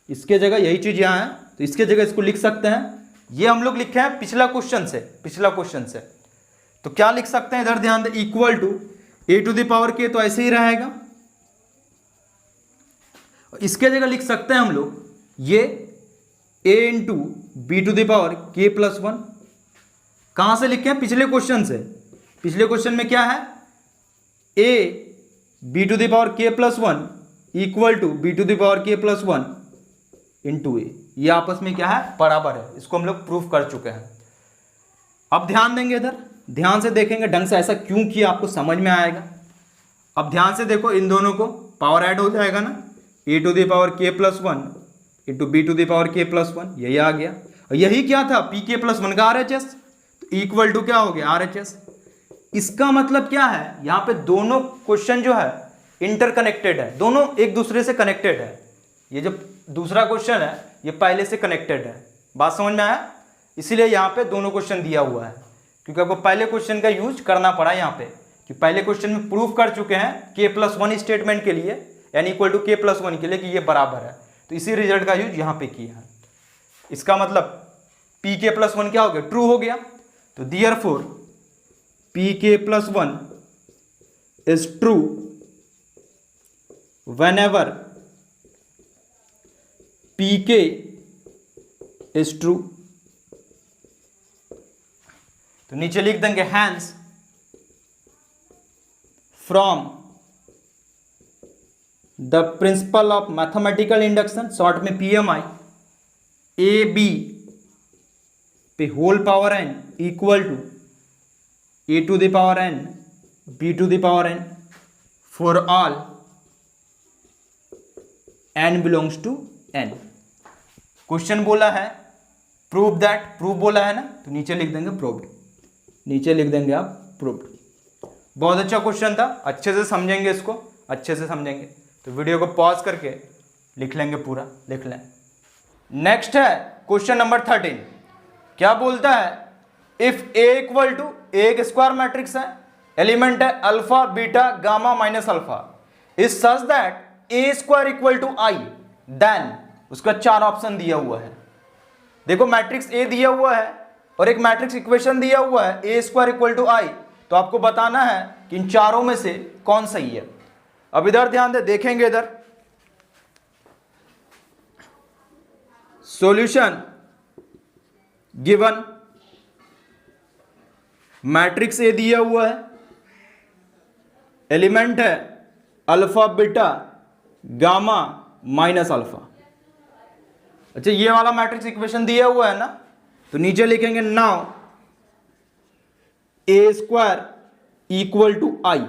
इसके जगह यही चीज यहां है, तो इसके जगह इसको लिख सकते हैं। ये हम लोग लिखे हैं पिछला क्वेश्चन से, तो क्या लिख सकते हैं, इधर ध्यान दें, equal to A to the power K, तो ऐसे ही रहेगा। इसके जगह लिख सकते हैं हम लोग ये A into B to the power के प्लस 1। कहां से लिखे हैं, पिछले क्वेश्चन से। पिछले क्वेश्चन में क्या है, A B to the power के plus 1 equal to B to the power के प्लस 1 इंटू ए। ये आपस में क्या है, बराबर है। इसको हम लोग प्रूफ कर चुके हैं। अब ध्यान देंगे, इधर ध्यान से देखेंगे ढंग से, ऐसा क्यों किया आपको समझ में आएगा। अब ध्यान से देखो, इन दोनों को पावर ऐड हो जाएगा ना, ए टू द पावर के plus 1 into B to the power के प्लस 1, यही आ गया। और यही क्या था, पी के प्लस 1 का RHS, तो इक्वल टू क्या हो गया, RHS। इसका मतलब क्या है, यहां पे दोनों क्वेश्चन जो है इंटरकनेक्टेड है, दोनों एक दूसरे से कनेक्टेड है। ये जो दूसरा क्वेश्चन है ये पहले से कनेक्टेड है। बात समझ में आया, इसीलिए यहाँ पे दोनों क्वेश्चन दिया हुआ है, क्योंकि आपको पहले क्वेश्चन का यूज करना पड़ा यहाँ पे, कि पहले क्वेश्चन में प्रूफ कर चुके हैं k+1 स्टेटमेंट के लिए n इक्वल टू k+1 के लिए कि ये बराबर है, तो इसी रिजल्ट का यूज यहाँ पे किया है। इसका मतलब pk+1 क्या हो गया, ट्रू हो गया। तो therefore pk+1 is true whenever pk is true। तो नीचे लिख देंगे hence from the principle of mathematical induction, short में PMI, ए बी पे whole power n equal to a to the power n b to the power n for all n belongs to n। Question बोला है prove that, prove बोला है ना, तो नीचे लिख देंगे प्रूव्ड, नीचे लिख देंगे आप प्रूव्ड। बहुत अच्छा क्वेश्चन था, अच्छे से समझेंगे इसको, अच्छे से समझेंगे तो वीडियो को पॉज करके लिख लेंगे, पूरा लिख लें। नेक्स्ट है क्वेश्चन नंबर 13। क्या बोलता है, इफ ए इक्वल टू एक स्क्वायर मैट्रिक्स है, एलिमेंट है alpha beta gamma minus alpha, is such that A square equal to I, then उसका 4 ऑप्शन दिया हुआ है। देखो मैट्रिक्स ए दिया हुआ है और एक मैट्रिक्स इक्वेशन दिया हुआ है ए स्क्वायर इक्वल टू आई, तो आपको बताना है कि इन चारों में से कौन सही है। अब इधर ध्यान दे, देखेंगे इधर सॉल्यूशन गिवन, मैट्रिक्स ए दिया हुआ है, एलिमेंट है alpha beta gamma minus alpha. अच्छा ये वाला मैट्रिक्स इक्वेशन दिया हुआ है ना, तो नीचे लिखेंगे now A square equal to I.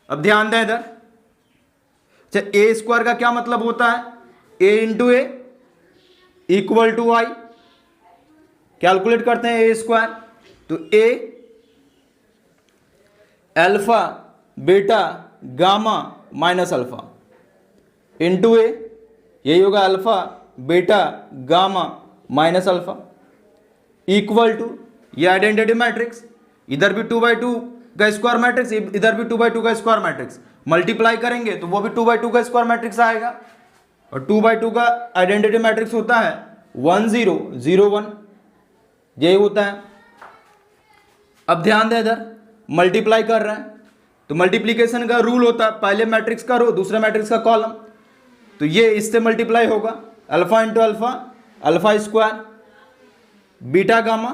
अब ध्यान दें इधर, अच्छा ए स्क्वायर का क्या मतलब होता है, A into A equal to I. Calculate करते हैं ए स्क्वायर, तो A alpha beta gamma minus alpha into A, यही होगा alpha beta gamma minus alpha equal to, ये आइडेंटिटी मैट्रिक्स, इधर भी 2/2 का स्क्वायर मैट्रिक्स, इधर भी 2/2 का स्क्वायर मैट्रिक्स, मल्टीप्लाई करेंगे तो वो भी 2/2 का स्क्वायर मैट्रिक्स आएगा, और 2/2 का आइडेंटिटी मैट्रिक्स होता है 1 0 0 1, यही होता है। अब ध्यान दें इधर मल्टीप्लाई कर रहे हैं, तो मल्टीप्लीकेशन का रूल होता है पहले मैट्रिक्स का रो दूसरे मैट्रिक्स का कॉलम, तो ये इससे मल्टीप्लाई होगा, alpha into alpha, alpha square beta gamma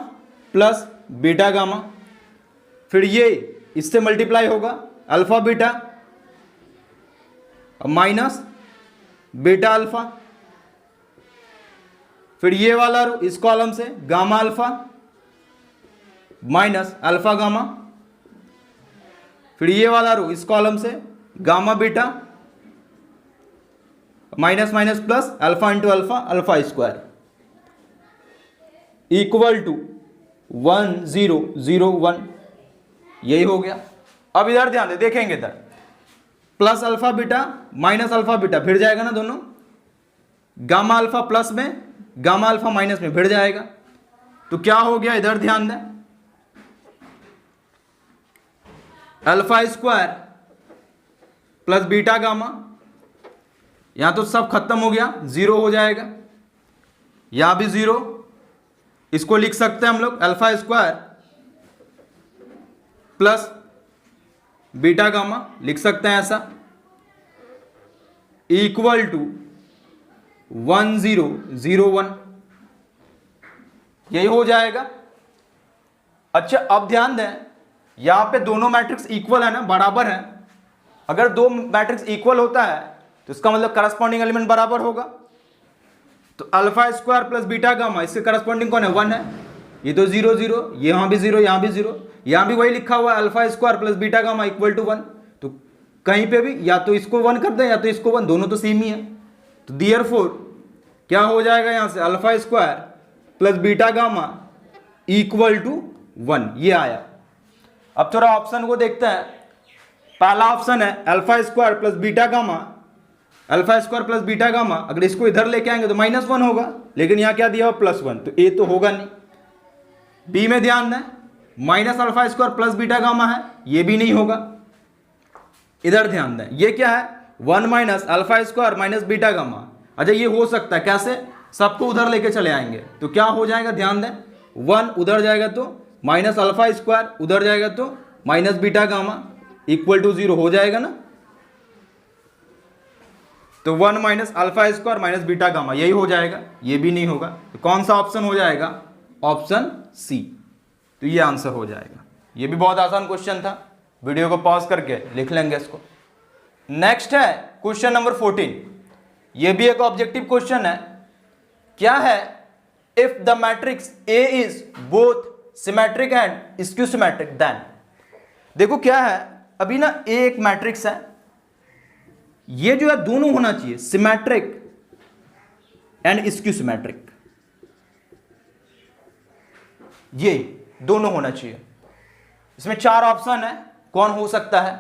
plus beta gamma, फिर ये इससे मल्टीप्लाई होगा alpha beta minus beta alpha, फिर ये वाला रो इस कॉलम से gamma alpha minus alpha gamma, फिर ये वाला रो इस कॉलम से gamma beta minus minus plus alpha into alpha, alpha square equal to 1 0 0 1, यही हो गया। अब इधर ध्यान दे, देखेंगे इधर plus alpha beta minus alpha beta भिड़ जाएगा ना दोनों, गामा अल्फा प्लस में गामा अल्फा माइनस में भिड़ जाएगा, तो क्या हो गया इधर ध्यान दें, alpha square plus beta gamma, यहां तो सब खत्म हो गया, 0 हो जाएगा, यहां भी 0, इसको लिख सकते हैं हम लोग alpha square plus beta gamma, लिख सकते हैं ऐसा, इक्वल टू 1 0 0 1, यही हो जाएगा। अच्छा अब ध्यान दें, यहां पे दोनों मैट्रिक्स इक्वल है ना, बराबर है, अगर दो मैट्रिक्स इक्वल होता है तो इसका मतलब करस्पॉन्डिंग एलिमेंट बराबर होगा, तो alpha square plus beta gamma इसके करस्पॉन्डिंग कौन है, 1 है, ये तो 0 0, यहां भी 0 यहां भी 0, यहां भी वही लिखा हुआ है alpha square plus beta gamma equal to 1, तो कहीं पे भी या तो इसको 1 कर दें या तो इसको 1, दोनों तो सेम ही है, तो देयरफॉर क्या हो जाएगा यहां से alpha square plus beta gamma equal to 1, ये आया। अब थोड़ा ऑप्शन को देखते हैं, पहला ऑप्शन है alpha square plus beta gamma, alpha square plus beta gamma, अगर इसको इधर लेके आएंगे तो -1 होगा, लेकिन यहां क्या दिया हुआ +1, तो ए तो होगा नहीं। बी में ध्यान दें, minus alpha square plus beta gamma है, ये भी नहीं होगा। इधर ध्यान दें, ये क्या है 1 minus alpha square minus beta gamma. अच्छा ये हो सकता है कैसे, सबको उधर लेके चले आएंगे तो क्या हो जाएगा, ध्यान दें 1 उधर जाएगा तो माइनस अल्फा स्क्वायर, उधर जाएगा तो minus beta gamma equal to 0 हो जाएगा ना। तो 1 minus alpha square minus beta gamma यही हो जाएगा, ये भी नहीं होगा। तो कौन सा ऑप्शन हो जाएगा, ऑप्शन सी। तो ये आंसर हो जाएगा। ये भी बहुत आसान क्वेश्चन था, वीडियो को पॉज करके लिख लेंगे इसको। नेक्स्ट है क्वेश्चन नंबर 14। ये भी एक ऑब्जेक्टिव क्वेश्चन है। क्या है, if the matrix A is both symmetric and skew symmetric then. देखो क्या है, अभी ना ए एक मैट्रिक्स है, ये जो है दोनों होना चाहिए सिमेट्रिक एंड स्क्यू सिमेट्रिक, ये दोनों होना चाहिए। इसमें 4 ऑप्शन है, कौन हो सकता है।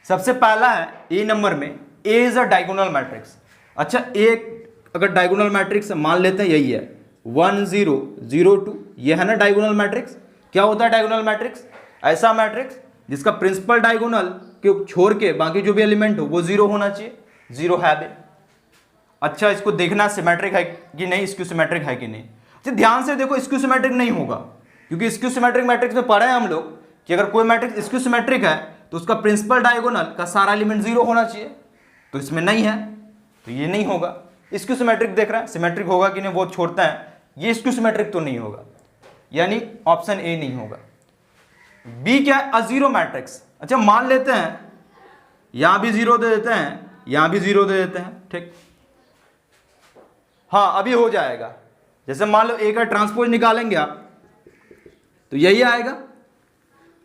सबसे पहला है ए नंबर में, ए इज अ डायगोनल मैट्रिक्स। अच्छा एक अगर डायगोनल मैट्रिक्स मान लेते हैं, यही है 1 0 0 2, ये है ना डायगोनल मैट्रिक्स। क्या होता है डायगोनल मैट्रिक्स, ऐसा मैट्रिक्स जिसका प्रिंसिपल डायगोनल के छोड़ के बाकी जो भी एलिमेंट हो वो 0 होना चाहिए, 0 है बे। अच्छा इसको देखना सिमेट्रिक है कि नहीं, स्क्यू सिमेट्रिक है कि नहीं। अच्छा ध्यान से देखो, स्क्यू सिमेट्रिक नहीं होगा, क्योंकि स्क्यू सिमेट्रिक मैट्रिक्स में पढ़े हैं हम लोग कि अगर कोई मैट्रिक्स स्क्यू सिमेट्रिक है तो उसका प्रिंसिपल डायगोनल का सारा एलिमेंट 0 होना चाहिए, तो इसमें नहीं है तो ये नहीं होगा। स्क्यू सिमेट्रिक देख रहे हैं, सिमेट्रिक होगा कि नहीं वो छोड़ता है, ये स्क्यू सिमेट्रिक तो नहीं होगा, यानी ऑप्शन ए नहीं होगा। बी क्या है, अजीरो मैट्रिक्स। अच्छा मान लेते हैं यहां भी 0 दे देते हैं, यहां भी 0 दे देते हैं, ठीक। हाँ अभी हो जाएगा। जैसे मान लो ए का ट्रांसपोज निकालेंगे आप तो यही आएगा,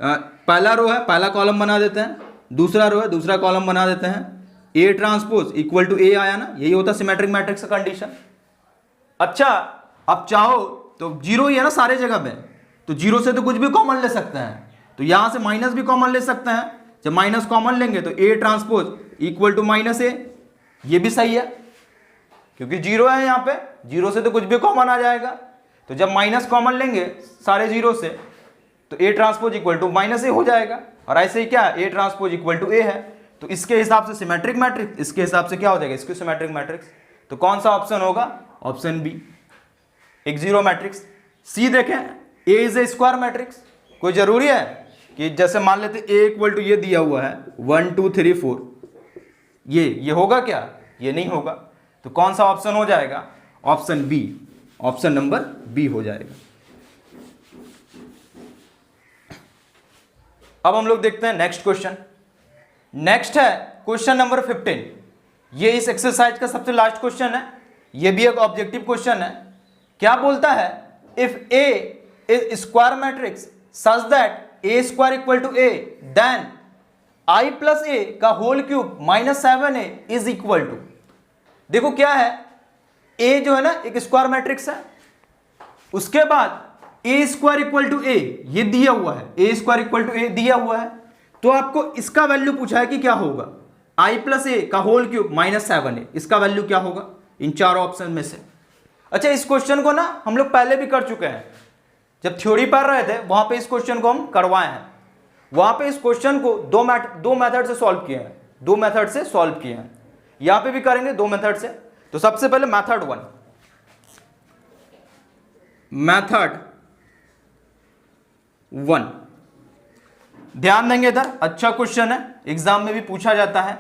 पहला रो है पहला कॉलम बना देते हैं, दूसरा रो है दूसरा कॉलम बना देते हैं, ए ट्रांसपोज इक्वल टू ए आया ना, यही होता है सिमेट्रिक मैट्रिक्स का कंडीशन। अच्छा अब चाहो तो 0 ही है ना सारे जगह पे, तो 0 से तो कुछ भी कॉमन ले सकते हैं, तो यहां से माइनस भी कॉमन ले सकते हैं। जब माइनस कॉमन लेंगे तो A transpose equal to minus A, ये भी सही है क्योंकि 0 है यहां पे, 0 से तो कुछ भी कॉमन आ जाएगा। तो जब माइनस कॉमन लेंगे सारे 0 से तो A transpose equal to minus A हो जाएगा, और ऐसे ही क्या A transpose equal to A है, तो इसके हिसाब से सिमेट्रिक मैट्रिक्स, इसके हिसाब से क्या हो जाएगा स्क्यू सिमेट्रिक मैट्रिक्स। तो कौन सा ऑप्शन होगा, ऑप्शन बी, एक 0 मैट्रिक्स। सी देखें, ए इज ए स्क्वायर मैट्रिक्स, कोई जरूरी है कि जैसे मान लेते ए इक्वल टू ये दिया हुआ है 1 2 3 4, ये होगा क्या, ये नहीं होगा। तो कौन सा ऑप्शन हो जाएगा, option B, option number B हो जाएगा। अब हम लोग देखते हैं नेक्स्ट क्वेश्चन। नेक्स्ट है क्वेश्चन नंबर 15। ये इस एक्सरसाइज का सबसे लास्ट क्वेश्चन है, ये भी एक ऑब्जेक्टिव क्वेश्चन है। क्या बोलता है, if A is square matrix such that A square equal to A then I plus A का whole cube minus 7a is equal to. देखो क्या है, ए जो है ना एक स्क्वायर मैट्रिक्स है, उसके बाद ए स्क्वायर इक्वल टू ए ये दिया हुआ है, ए स्क्वायर इक्वल टू ए दिया हुआ है, तो आपको इसका वैल्यू पूछा है कि क्या होगा, आई प्लस ए का होल क्यूब माइनस 7a, इसका वैल्यू क्या होगा इन 4 ऑप्शन में से। अच्छा इस क्वेश्चन को ना हम लोग पहले भी कर चुके हैं, जब थ्योरी पढ़ रहे थे वहां पे इस क्वेश्चन को हम करवाए हैं, वहां पे इस क्वेश्चन को दो मेथड से सॉल्व किए हैं, 2 मेथड से सॉल्व किए हैं, यहां पे भी करेंगे 2 मेथड से। तो सबसे पहले मेथड 1, मेथड 1 ध्यान देंगे इधर, अच्छा क्वेश्चन है, एग्जाम में भी पूछा जाता है।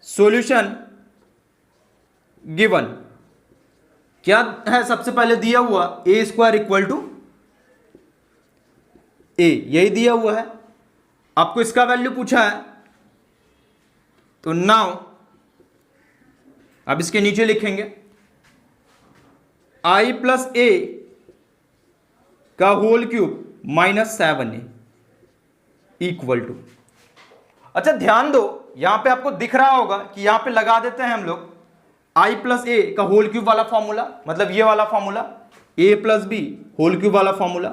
सॉल्यूशन गिवन क्या है, सबसे पहले दिया हुआ ए स्क्वायर इक्वल टू ए, यही दिया हुआ है, आपको इसका वैल्यू पूछा है। तो नाउ अब इसके नीचे लिखेंगे आई प्लस ए का whole cube minus 7a equal to. अच्छा ध्यान दो, यहां पे आपको दिख रहा होगा कि यहां पे लगा देते हैं हम लोग आई प्लस ए का होल क्यूब वाला फॉर्मूला, मतलब ये वाला formula a plus B whole cube वाला फॉर्मूला।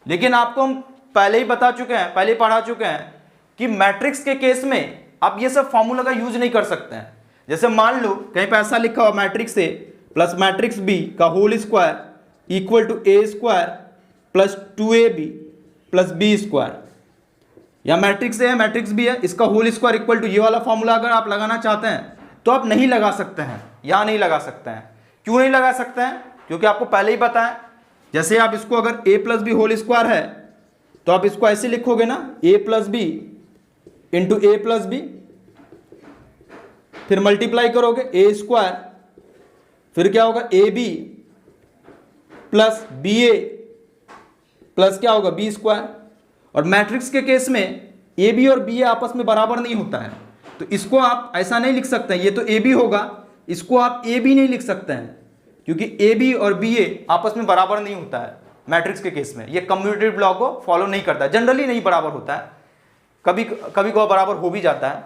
लेकिन आपको हम पहले ही बता चुके हैं, पहले ही पढ़ा चुके हैं कि मैट्रिक्स के केस में आप ये सब फॉर्मूला का यूज नहीं कर सकते हैं। जैसे मान लो कहीं पे ऐसा लिखा हुआ matrix A plus matrix B का whole square equal to A square plus 2ab plus B square, या मैट्रिक्स ए है मैट्रिक्स बी है, इसका होल स्क्वायर इक्वल टू ये वाला फॉर्मूला अगर आप लगाना चाहते हैं तो आप नहीं लगा सकते हैं, या नहीं लगा सकते हैं। क्यों नहीं लगा सकते हैं? क्योंकि आपको पहले ही पता है, जैसे आप इसको अगर a plus B whole square है तो आप इसको ऐसे लिखोगे ना, a plus B into A plus B, फिर मल्टीप्लाई करोगे ए स्क्वायर, फिर क्या होगा A B plus B A plus क्या होगा बी स्क्वायर। और मैट्रिक्स के केस में ए बी और बी ए आपस में बराबर नहीं होता है, तो इसको आप ऐसा नहीं लिख सकते हैं, ये तो ए बी होगा, इसको आप ए बी नहीं लिख सकते हैं क्योंकि ए बी और बी ए आपस में बराबर नहीं होता है मैट्रिक्स के केस में। ये कम्यूटेटिव लॉ को फॉलो नहीं करता है, जनरली नहीं बराबर होता है, कभी कभी को बराबर हो भी जाता है।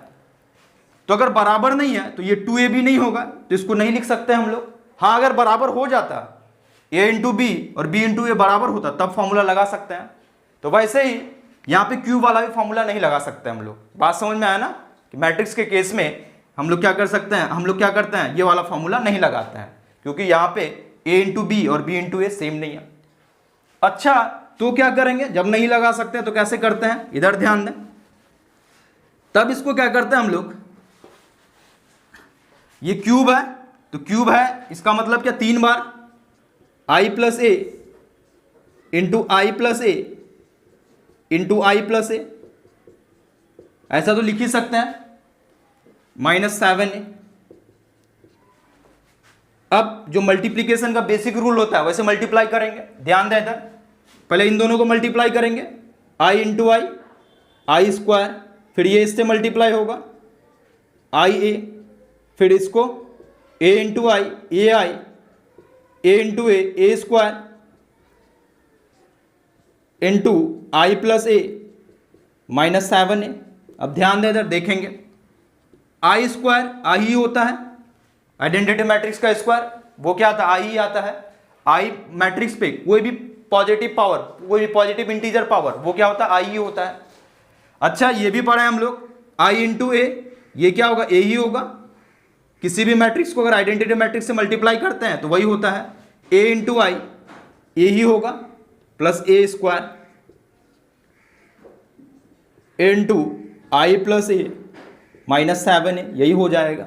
तो अगर बराबर नहीं है तो ये 2ab नहीं होगा, तो इसको नहीं लिख सकते हम लोग। हाँ, अगर बराबर हो जाता a इंटू बी और b इंटू ए बराबर होता तब फॉर्मूला लगा सकते हैं। तो वैसे ही यहाँ पे क्यूब वाला भी फॉर्मूला नहीं लगा सकते हम लोग। बात समझ में आया ना कि मैट्रिक्स के केस में हम लोग क्या कर सकते हैं, हम लोग क्या करते हैं, ये वाला फॉर्मूला नहीं लगाते हैं क्योंकि यहाँ पे a इंटू बी और b इंटू ए सेम नहीं है। अच्छा, तो क्या करेंगे, जब नहीं लगा सकते हैं तो कैसे करते हैं, इधर ध्यान दें। तब इसको क्या करते हैं हम लोग, ये क्यूब है तो क्यूब है, इसका मतलब क्या, 3 बार i plus A into I plus A into I plus A, ऐसा तो लिख ही सकते हैं, -7a। अब जो मल्टीप्लीकेशन का बेसिक रूल होता है वैसे मल्टीप्लाई करेंगे, ध्यान दें इधर। पहले इन दोनों को मल्टीप्लाई करेंगे, i into I, I square, फिर ये इससे मल्टीप्लाई होगा आई ए, फिर इसको a into I A I, A into A square into I plus A -7a। अब ध्यान दें इधर, देखेंगे आई स्क्वायर आई ही होता है, आइडेंटिटी मैट्रिक्स का स्क्वायर वो क्या आता है, आई ही आता है। आई मैट्रिक्स पे कोई भी पॉजिटिव पावर, कोई भी पॉजिटिव इंटीजर पावर, वो क्या होता है, आई ही होता है। अच्छा, ये भी पढ़े हम लोग, आई इंटू ए, ये क्या होगा, ए ही होगा। किसी भी मैट्रिक्स को अगर आइडेंटिटी मैट्रिक्स से मल्टीप्लाई करते हैं तो वही होता है, ए इंटू आई, ए ही होगा, plus A square into I plus A -7a, यही हो जाएगा।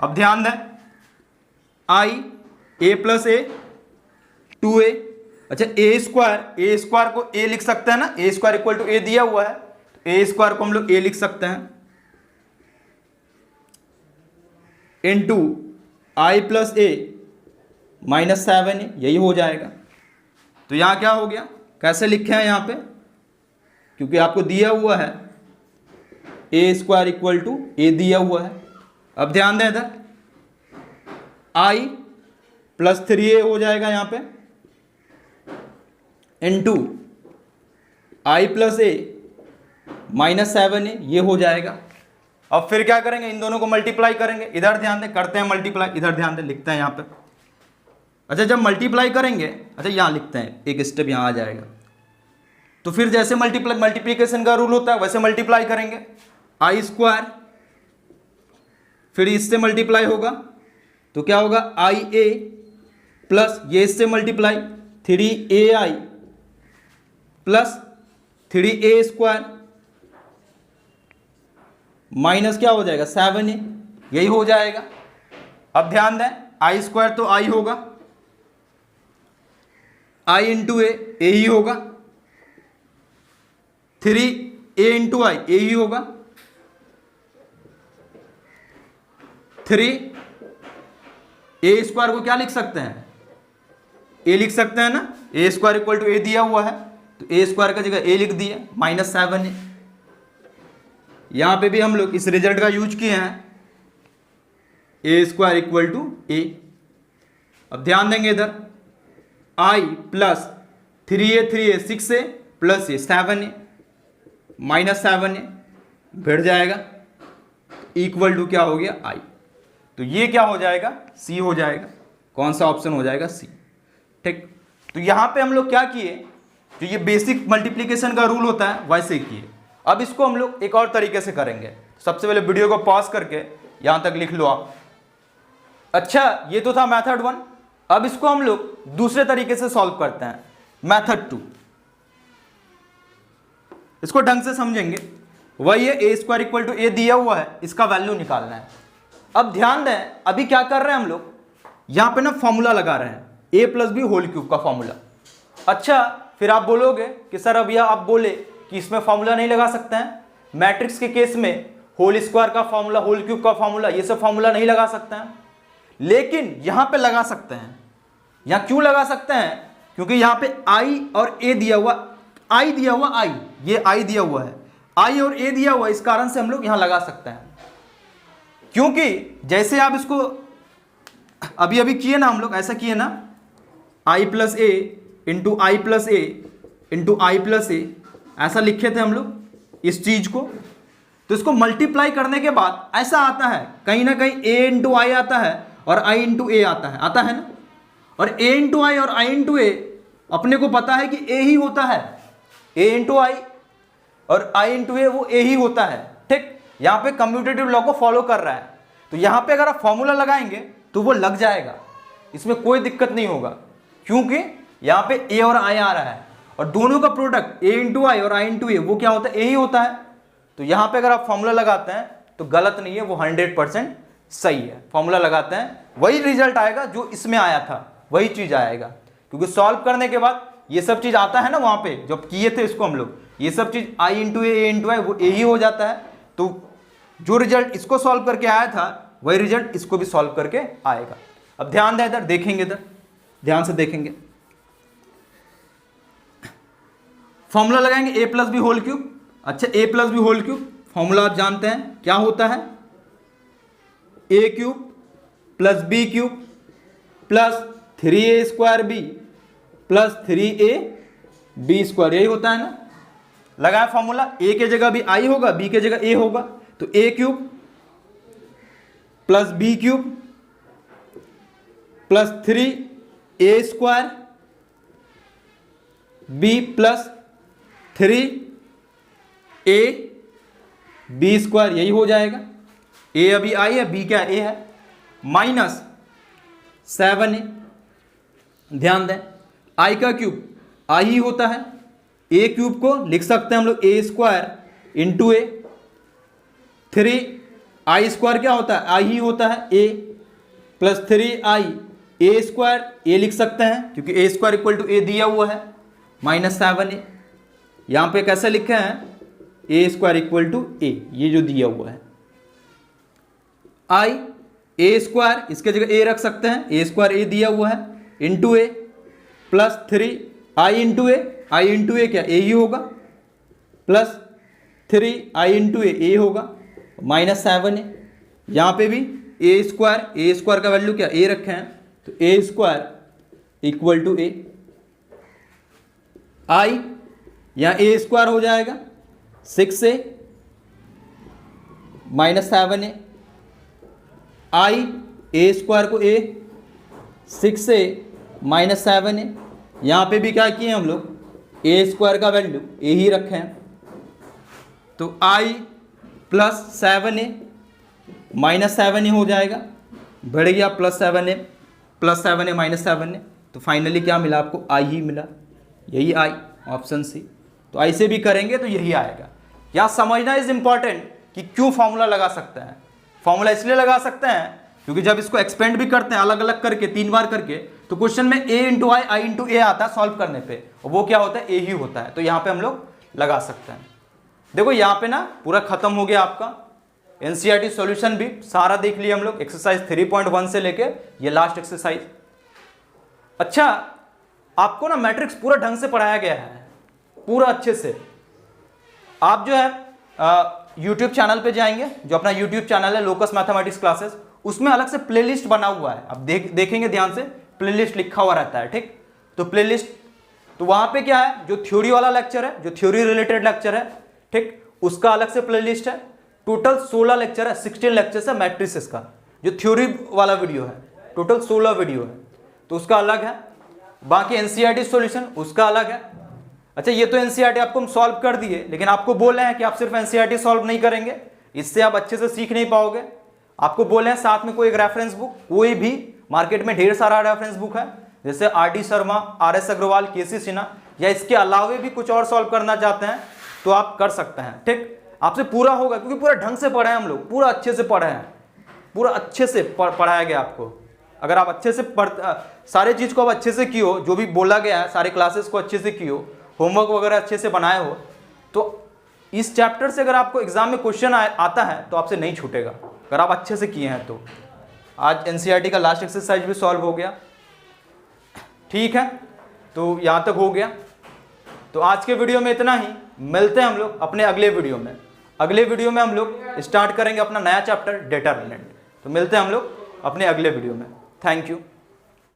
अब ध्यान दें, आई ए प्लस ए 2a। अच्छा, ए स्क्वायर को ए लिख सकते हैं ना, ए स्क्वायर इक्वल टू ए दिया हुआ है, ए स्क्वायर को हम लोग ए लिख सकते हैं into I plus A -7a, यही हो जाएगा। तो यहाँ क्या हो गया, कैसे लिखे हैं यहाँ पे, क्योंकि आपको दिया हुआ है ए स्क्वायर इक्वल टू ए दिया हुआ है। अब ध्यान दें इधर, आई प्लस 3a हो जाएगा यहाँ पे into I plus A -7a, ये हो जाएगा। अब फिर क्या करेंगे, इन दोनों को मल्टीप्लाई करेंगे, इधर ध्यान दें, करते हैं मल्टीप्लाई, इधर ध्यान दें, लिखते हैं यहाँ पे। अच्छा, जब मल्टीप्लाई करेंगे, अच्छा यहाँ लिखते हैं, एक स्टेप यहाँ आ जाएगा। तो फिर जैसे मल्टीप्लीकेशन का रूल होता है वैसे मल्टीप्लाई करेंगे, आई स्क्वायर, फिर इससे मल्टीप्लाई होगा तो क्या होगा, आई ए प्लस ये इससे multiply 3ai plus 3a square minus क्या हो जाएगा 7a, यही हो जाएगा। अब ध्यान दें, आई स्क्वायर तो आई होगा, आई इंटू ए ही होगा, 3a इंटू आई ए ही होगा, 3 ए स्क्वायर को क्या लिख सकते हैं, ए लिख सकते हैं ना, ए स्क्वायर इक्वल टू ए दिया हुआ है तो ए स्क्वायर का जगह ए लिख दिए -7a। यहां पे भी हम लोग इस रिजल्ट का यूज किए हैं, ए स्क्वायर इक्वल टू ए। अब ध्यान देंगे इधर, आई प्लस 3a 6a प्लस ये 7a -7a बढ़ जाएगा, इक्वल टू क्या हो गया आई। तो ये क्या हो जाएगा, सी हो जाएगा। कौन सा ऑप्शन हो जाएगा, सी। ठीक, तो यहां पे हम लोग क्या किए, जो ये बेसिक मल्टीप्लिकेशन का रूल होता है वैसे किए। अब इसको हम लोग एक और तरीके से करेंगे। सबसे पहले वीडियो को पॉज करके यहां तक लिख लो आप। अच्छा, ये तो था मेथड 1। अब इसको हम लोग दूसरे तरीके से सॉल्व करते हैं, मेथड 2। इसको ढंग से समझेंगे। वही है ए स्क्वायर इक्वल टू ए दिया हुआ है, इसका वैल्यू निकालना है। अब ध्यान दें, अभी क्या कर रहे हैं हम लोग, यहां पे ना फॉर्मूला लगा रहे हैं, ए प्लस बी होल क्यूब का फॉर्मूला। अच्छा, फिर आप बोलोगे कि सर अब यह आप बोले कि इसमें फॉर्मूला नहीं लगा सकते हैं, मैट्रिक्स के केस में होल स्क्वायर का फॉर्मूला, होल क्यूब का फॉर्मूला, ये सब फॉर्मूला नहीं लगा सकते हैं। लेकिन यहां पे लगा सकते हैं। यहां क्यों लगा सकते हैं? क्योंकि यहां पे आई और ए दिया हुआ, आई दिया हुआ, आई, ये आई दिया हुआ है, आई और ए दिया हुआ, इस कारण से हम लोग यहां लगा सकते हैं। क्योंकि जैसे आप इसको अभी अभी किए ना, हम लोग ऐसा किए ना, आई plus A into I plus A into I plus A, ऐसा लिखे थे हम लोग इस चीज को। तो इसको मल्टीप्लाई करने के बाद ऐसा आता है, कहीं ना कहीं ए इंटू आई आता है और आई इंटू ए आता है ना। और ए इंटू आई और आई इंटू ए अपने को पता है कि ए ही होता है, ए इंटू आई और आई इंटू ए वो ए ही होता है, ठीक। यहाँ पे कम्यूटेटिव लॉ को फॉलो कर रहा है। तो यहाँ पे अगर आप फॉर्मूला लगाएंगे तो वो लग जाएगा, इसमें कोई दिक्कत नहीं होगा, क्योंकि यहाँ पे ए और आई आ रहा है और दोनों का प्रोडक्ट ए इंटू आई और आई इंटू ए वो क्या होता है, ए ही होता है। तो यहाँ पे अगर आप फॉर्मूला लगाते हैं तो गलत नहीं है, वो 100% सही है। फॉर्मूला लगाते हैं वही रिजल्ट आएगा जो इसमें आया था, वही चीज आएगा। क्योंकि सॉल्व करने के बाद ये सब चीज आता है ना, वहां पे जब किए थे इसको हम लोग, ये सब चीज आई इंटू ए इंटू आई वो ए ही हो जाता है। तो जो रिजल्ट इसको सॉल्व करके आया था वही रिजल्ट इसको भी सॉल्व करके आएगा। अब ध्यान दें, इधर देखेंगे, इधर ध्यान से देखेंगे। फॉर्मूला लगाएंगे a plus B whole cube. अच्छा, a plus B whole cube formula आप जानते हैं क्या होता है, a cube plus b cube plus 3a square b plus 3a b square, यही होता है ना। लगाया फॉर्मूला, ए के जगह भी आई होगा, बी के जगह ए होगा, तो a cube plus b cube plus 3a square b plus 3a b square, यही हो जाएगा। ए अभी आई है, बी क्या ए है, माइनस 7a। ध्यान दें, आई का क्यूब आई ही होता है, ए क्यूब को लिख सकते हैं हम लोग ए स्क्वायर इंटू ए, 3 आई स्क्वायर क्या होता है, आई ही होता है, ए प्लस 3i ए स्क्वायर, ए लिख सकते हैं क्योंकि ए स्क्वायर इक्वल टू ए दिया हुआ है, माइनस 7a। यहां पे कैसे लिखे हैं, ए स्क्वायर इक्वल टू ए, ये जो दिया हुआ है, आई ए स्क्वायर, इसके जगह ए रख सकते हैं, ए स्क्वायर ए दिया हुआ है, into A plus 3 I into A, I into ए क्या ए ही होगा, प्लस 3 आई इंटू ए होगा, माइनस 7a। यहाँ पे भी ए स्क्वायर का वैल्यू क्या ए रखे हैं, तो ए स्क्वायर इक्वल टू ए, आई यहाँ ए स्क्वायर हो जाएगा 6a माइनस 7a, आई ए स्क्वायर को ए 6a माइनस 7a। यहाँ पे भी क्या किए हम लोग, ए स्क्वायर का वैल्यू ए ही रखे हैं, तो आई प्लस 7a माइनस 7a हो जाएगा, बढ़ गया प्लस 7a माइनस 7a, तो फाइनली क्या मिला आपको, आई ही मिला, यही आई, ऑप्शन सी। तो ऐसे भी करेंगे तो यही आएगा। यहाँ समझना इज इंपॉर्टेंट कि क्यों फॉर्मूला लगा सकते हैं। फॉर्मूला इसलिए लगा सकते हैं क्योंकि जब इसको एक्सपेंड भी करते हैं अलग अलग करके 3 बार करके, तो क्वेश्चन में ए इंटू आई इंटू ए आता है सॉल्व करने पे, और वो क्या होता है, ए ही होता है। तो यहाँ पे हम लोग लगा सकते हैं। देखो यहाँ पे ना पूरा खत्म हो गया आपका एनसीईआरटी सॉल्यूशन भी सारा देख लिया हम लोग, एक्सरसाइज 3.1 से लेके ये लास्ट एक्सरसाइज। अच्छा, आपको ना मैट्रिक्स पूरा ढंग से पढ़ाया गया है, पूरा अच्छे से। आप जो है यूट्यूब चैनल पे जाएंगे, जो अपना यूट्यूब चैनल है लोकस मैथमेटिक्स क्लासेस, उसमें अलग से प्लेलिस्ट बना हुआ है। आप देखेंगे ध्यान से, प्लेलिस्ट लिखा हुआ रहता है, ठीक। तो प्लेलिस्ट, तो वहां पे क्या है, जो थ्योरी वाला लेक्चर है, जो थ्योरी रिलेटेड लेक्चर है, ठीक, उसका अलग से प्लेलिस्ट है। टोटल 16 लेक्चर है, 16 लेक्चर्स है मैट्रिसेस का। जो थ्योरी वाला वीडियो है टोटल 16 वीडियो है, तो उसका अलग है। बाकी एनसीईआरटी सॉल्यूशन उसका अलग है। अच्छा, ये तो एनसीईआरटी आपको हम सॉल्व कर दिए, लेकिन आपको बोल रहे हैं कि आप सिर्फ एनसीईआरटी सॉल्व नहीं करेंगे, इससे आप अच्छे से सीख नहीं पाओगे। आपको बोल रहे हैं साथ में कोई एक रेफरेंस बुक, कोई भी मार्केट में ढेर सारा रेफरेंस बुक है, जैसे RD Sharma, RS Agarwal, KC Sinha, या इसके अलावे भी कुछ और सॉल्व करना चाहते हैं तो आप कर सकते हैं। ठीक, आपसे पूरा होगा क्योंकि पूरा ढंग से पढ़े हैं हम लोग, पूरा अच्छे से पढ़े हैं, पूरा अच्छे से पढ़ाया गया आपको। अगर आप अच्छे से सारे चीज़ को आप अच्छे से किए हो, जो भी बोला गया है सारे क्लासेस को अच्छे से किए हो, होमवर्क वगैरह अच्छे से बनाए हो, तो इस चैप्टर से अगर आपको एग्जाम में क्वेश्चन आता है तो आपसे नहीं छूटेगा, अगर आप अच्छे से किए हैं तो। आज NCERT का लास्ट एक्सरसाइज भी सॉल्व हो गया। ठीक है, तो यहाँ तक हो गया। तो आज के वीडियो में इतना ही, मिलते हैं हम लोग अपने अगले वीडियो में। अगले वीडियो में हम लोग स्टार्ट करेंगे अपना नया चैप्टर डेटरमिनेंट। तो मिलते हैं हम लोग अपने अगले वीडियो में। Thank you.